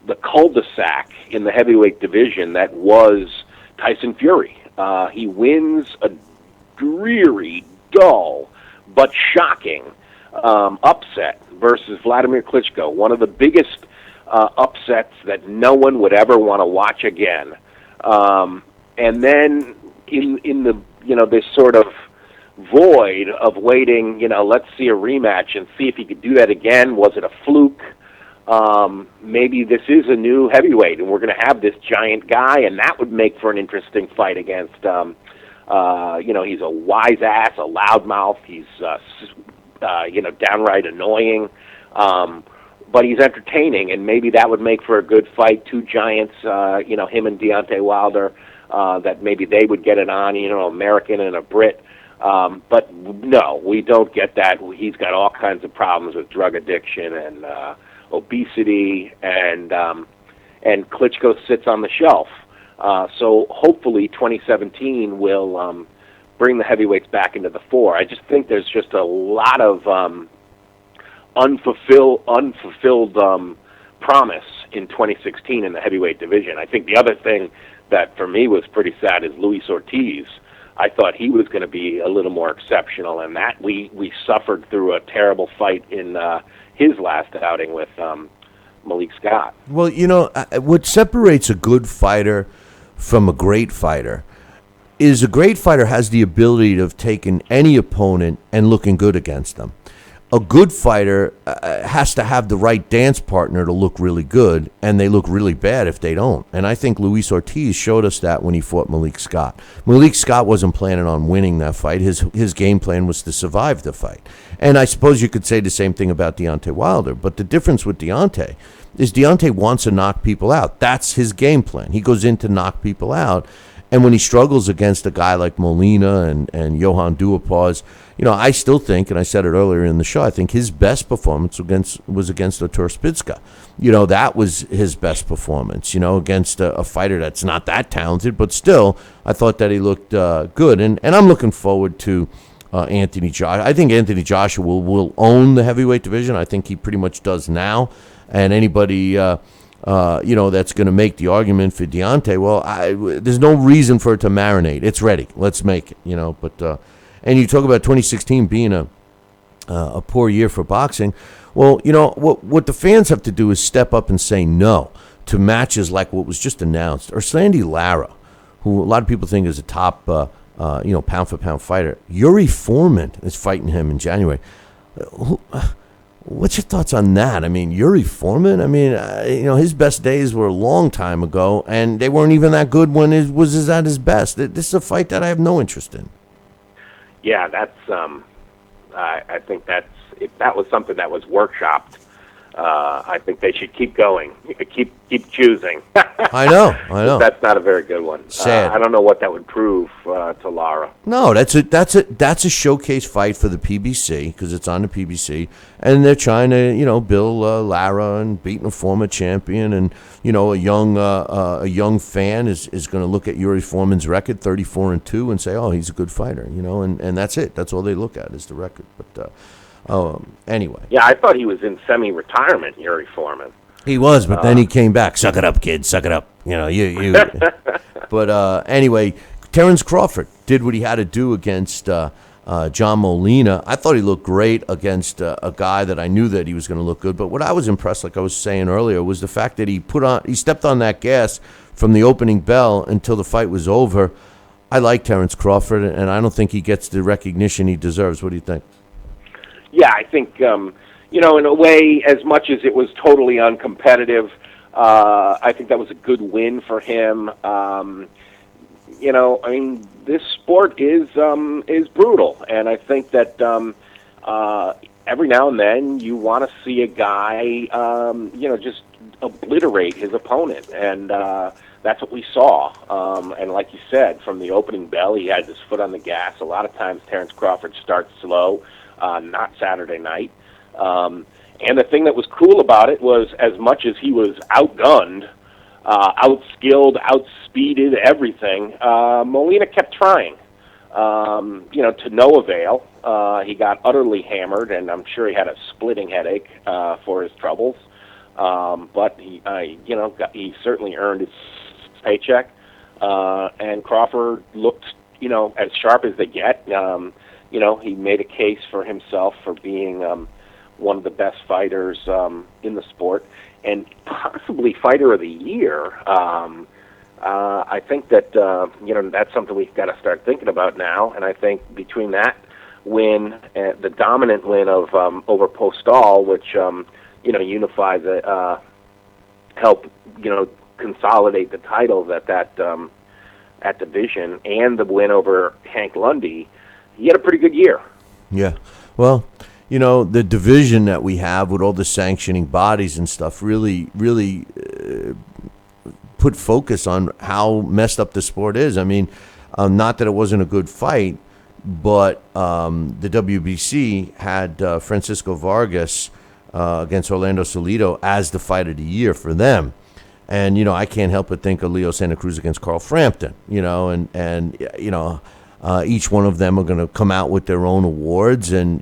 the cul-de-sac in the heavyweight division that was Tyson Fury. He wins a dreary, dull, but shocking upset versus Vladimir Klitschko, one of the biggest upsets that no one would ever want to watch again. And then in the this sort of void of waiting, let's see a rematch and see if he could do that again. Was it a fluke? Maybe this is a new heavyweight, and we're going to have this giant guy, and that would make for an interesting fight against. He's a wise ass, a loudmouth. He's downright annoying, but he's entertaining, and maybe that would make for a good fight. Two giants, him and Deontay Wilder. That maybe they would get it on, American and a Brit. But no, we don't get that. He's got all kinds of problems with drug addiction and obesity, and Klitschko sits on the shelf. So hopefully 2017 will bring the heavyweights back into the fore. I just think there's just a lot of unfulfilled promise in 2016 in the heavyweight division. I think the other thing that for me was pretty sad is Luis Ortiz. I thought he was going to be a little more exceptional, and that we suffered through a terrible fight in his last outing with Malik Scott. Well, what separates a good fighter from a great fighter is a great fighter has the ability of taking any opponent and looking good against them. A good fighter has to have the right dance partner to look really good, and they look really bad if they don't. And I think Luis Ortiz showed us that when he fought Malik Scott. Malik Scott wasn't planning on winning that fight. His game plan was to survive the fight. And I suppose you could say the same thing about Deontay Wilder. But the difference with Deontay is Deontay wants to knock people out. That's his game plan. He goes in to knock people out. And when he struggles against a guy like Molina and Johan Duhaupas, I still think, and I said it earlier in the show, I think his best performance was against Artur Spitska. That was his best performance, against a fighter that's not that talented, but still, I thought that he looked good. And I'm looking forward to Anthony Joshua. I think Anthony Joshua will own the heavyweight division. I think he pretty much does now. And anybody... that's going to make the argument for Deontay. Well, there's no reason for it to marinate. It's ready. Let's make it. But and you talk about 2016 being a poor year for boxing. Well, what the fans have to do is step up and say no to matches like what was just announced, or Sandy Lara, who a lot of people think is a top pound for pound fighter. Yuri Foreman is fighting him in January. What's your thoughts on that? I mean, Yuri Foreman, his best days were a long time ago, and they weren't even that good when he was at his best. This is a fight that I have no interest in. Yeah, that's. I think if that was something that was workshopped, I think they should keep going, keep choosing. I know. That's not a very good one. Sad. I don't know what that would prove to Lara. No, that's a showcase fight for the PBC because it's on the PBC, and they're trying to build Lara and beating a former champion, and a young fan is going to look at Yuri Foreman's record, 34-2, and say, oh, he's a good fighter, and that's it. That's all they look at is the record, but. Anyway. Yeah, I thought he was in semi-retirement, Yuri Foreman. He was, but then he came back. Suck it up, kid. Suck it up. You. But anyway, Terrence Crawford did what he had to do against John Molina. I thought he looked great against a guy that I knew that he was going to look good. But what I was impressed, like I was saying earlier, was the fact that he stepped on that gas from the opening bell until the fight was over. I like Terrence Crawford, and I don't think he gets the recognition he deserves. What do you think? Yeah, I think, in a way, as much as it was totally uncompetitive, I think that was a good win for him. This sport is brutal, and I think that every now and then you want to see a guy, just obliterate his opponent, and that's what we saw. And like you said, from the opening bell, he had his foot on the gas. A lot of times Terrence Crawford starts slow. Not Saturday night. And the thing that was cool about it was as much as he was outgunned, outskilled, outspeeded, everything, Molina kept trying, to no avail. He got utterly hammered, and I'm sure he had a splitting headache for his troubles. But he certainly earned his paycheck. And Crawford looked, as sharp as they get. He made a case for himself for being one of the best fighters in the sport, and possibly fighter of the year. I think that that's something we've got to start thinking about now. And I think between that win, the dominant win of over Postal, which unifies help consolidate the titles at that division, and the win over Hank Lundy. He had a pretty good year. Yeah. Well, the division that we have with all the sanctioning bodies and stuff really put focus on how messed up the sport is. I mean, not that it wasn't a good fight, but the WBC had Francisco Vargas against Orlando Salido as the fight of the year for them. And, I can't help but think of Leo Santa Cruz against Carl Frampton, and each one of them are going to come out with their own awards and,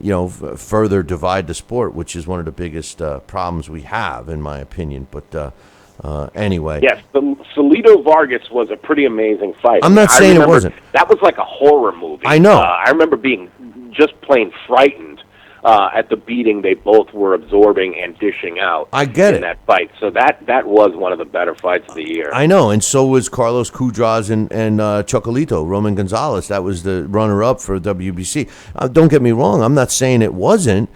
further divide the sport, which is one of the biggest problems we have, in my opinion. But anyway. Yes, the Salido Vargas was a pretty amazing fight. I'm not saying it wasn't. That was like a horror movie. I know. I remember being just plain frightened at the beating they both were absorbing and dishing out. I get in that fight. So that was one of the better fights of the year. I know, and so was Carlos Cudras and Chocolito, Roman Gonzalez. That was the runner-up for WBC. Don't get me wrong, I'm not saying it wasn't,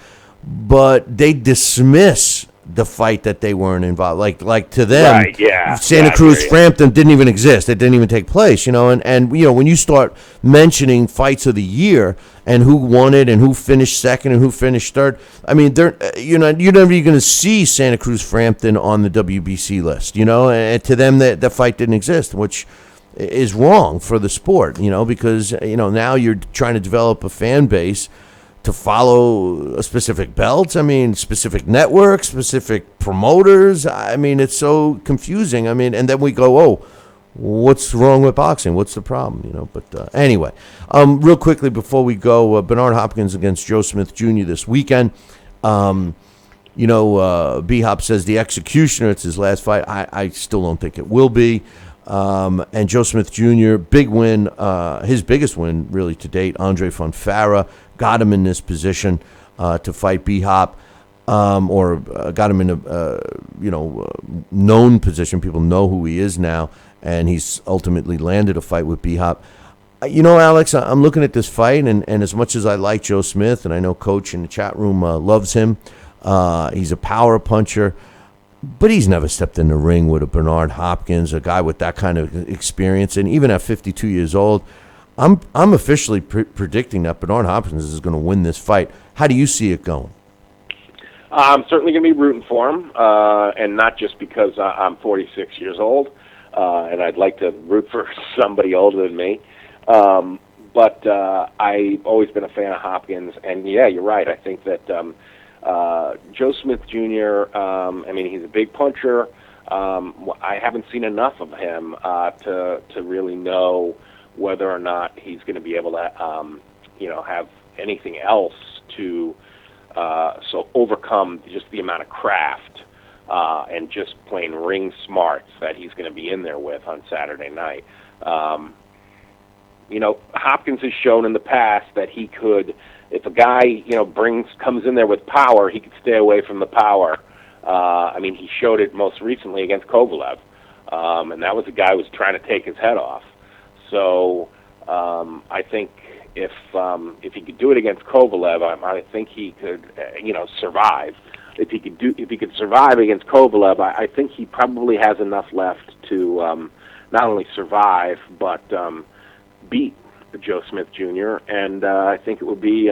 but they dismiss the fight that they weren't involved. Like to them, Right, yeah. Santa Yeah, Cruz I hear ya. Frampton didn't even exist. It didn't even take place, and when you start mentioning fights of the year and who won it and who finished second and who finished third, I mean, you're never going to see Santa Cruz Frampton on the WBC list, and to them that fight didn't exist, which is wrong for the sport, because now you're trying to develop a fan base to follow a specific belts. I mean, specific networks, specific promoters. I mean, it's so confusing. I mean, and then we go, oh, what's wrong with boxing? What's the problem? But anyway, real quickly before we go, Bernard Hopkins against Joe Smith Jr. this weekend. B-Hop says the executioner, it's his last fight. I still don't think it will be. And Joe Smith Jr., big win, his biggest win really to date. Andre Fonfara got him in this position to fight B-Hop, or got him in a known position. People know who he is now, and he's ultimately landed a fight with B-Hop. Alex, I'm looking at this fight, and as much as I like Joe Smith, and I know Coach in the chat room loves him, he's a power puncher. But he's never stepped in the ring with a Bernard Hopkins, a guy with that kind of experience. And even at 52 years old, I'm officially predicting that Bernard Hopkins is going to win this fight. How do you see it going? I'm certainly going to be rooting for him, and not just because I'm 46 years old, and I'd like to root for somebody older than me. But I've always been a fan of Hopkins, and yeah, you're right. I think that Joe Smith Jr., he's a big puncher. I haven't seen enough of him to really know whether or not he's going to be able to, have anything else to overcome just the amount of craft and just plain ring smarts that he's going to be in there with on Saturday night. Hopkins has shown in the past that he could. If a guy, comes in there with power, he could stay away from the power. He showed it most recently against Kovalev, and that was a guy who was trying to take his head off. So I think if he could do it against Kovalev, I think he could, survive. If he could survive against Kovalev, I think he probably has enough left to not only survive but beat Joe Smith Jr., and I think it would be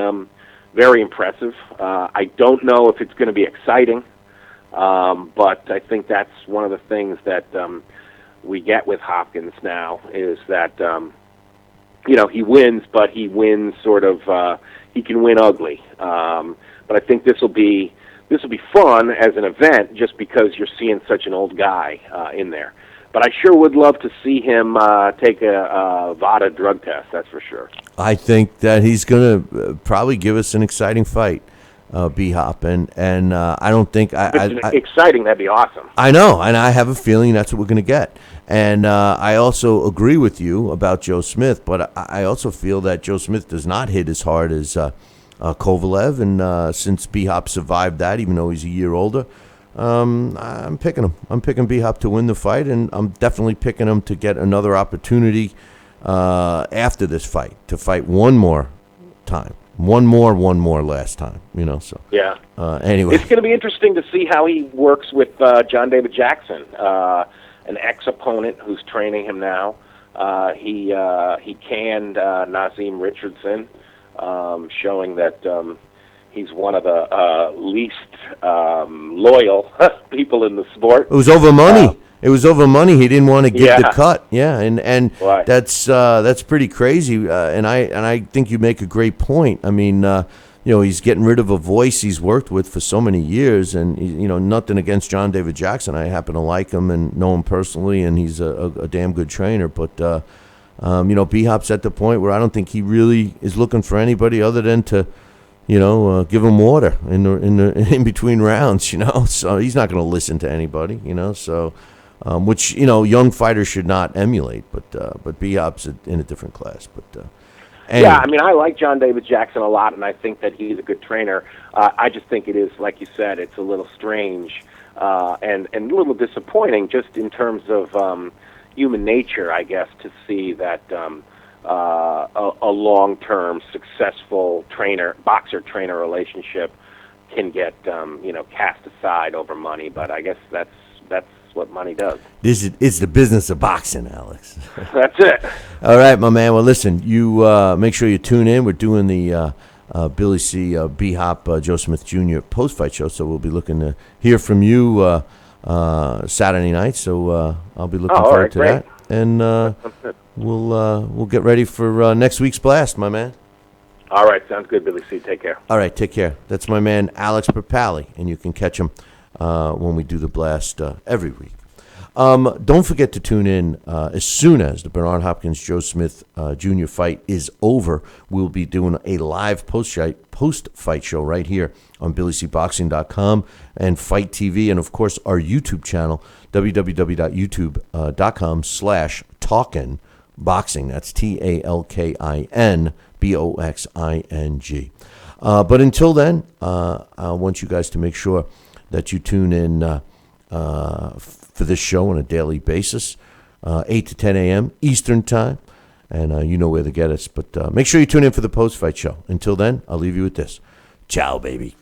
very impressive. I don't know if it's going to be exciting, but I think that's one of the things that we get with Hopkins now is that he wins, but he wins sort of he can win ugly. But I think this will be fun as an event just because you're seeing such an old guy in there. But I sure would love to see him take a VADA drug test, that's for sure. I think that he's going to probably give us an exciting fight, B-Hop. And I don't think... exciting, that'd be awesome. I know, and I have a feeling that's what we're going to get. And I also agree with you about Joe Smith, but I also feel that Joe Smith does not hit as hard as Kovalev. And since B-Hop survived that, even though he's a year older... I'm picking him. I'm picking B-Hop to win the fight, and I'm definitely picking him to get another opportunity after this fight to fight one more time. One more last time, so. Yeah. Anyway. It's going to be interesting to see how he works with John David Jackson, an ex-opponent who's training him now. He canned Nazim Richardson, showing that he's one of the least loyal people in the sport. It was over money. It was over money. He didn't want to get the cut. Yeah, and right. That's pretty crazy. And I think you make a great point. I mean, he's getting rid of a voice he's worked with for so many years, and nothing against John David Jackson. I happen to like him and know him personally, and he's a damn good trainer. But B-Hop's at the point where I don't think he really is looking for anybody other than to. Give him water in between rounds, So he's not going to listen to anybody, So, which young fighters should not emulate, but B-Hop's in a different class. But Yeah, I mean, I like John David Jackson a lot, and I think that he's a good trainer. I just think it is, like you said, it's a little strange and a little disappointing just in terms of human nature, I guess, to see that a long-term, successful boxer-trainer relationship can get, cast aside over money. But I guess that's what money does. It's the business of boxing, Alex. That's it. All right, my man. Well, listen, you make sure you tune in. We're doing the Billy C. B-Hop Joe Smith Jr. post-fight show, so we'll be looking to hear from you Saturday night. So I'll be looking forward to that. And we'll get ready for next week's blast, my man. All right, sounds good, Billy C. Take care. All right, take care. That's my man, Alex Perpali, and you can catch him when we do the blast every week. Don't forget to tune in as soon as the Bernard Hopkins-Joe Smith Jr. fight is over. We'll be doing a live post-fight show right here on BillyCBoxing.com and Fight TV, and, of course, our YouTube channel, www.youtube.com/TalkinBoxing. That's TalkinBoxing. But until then, I want you guys to make sure that you tune in for this show on a daily basis, 8 to 10 a.m. Eastern Time. And you know where to get us. But make sure you tune in for the post-fight show. Until then, I'll leave you with this. Ciao, baby.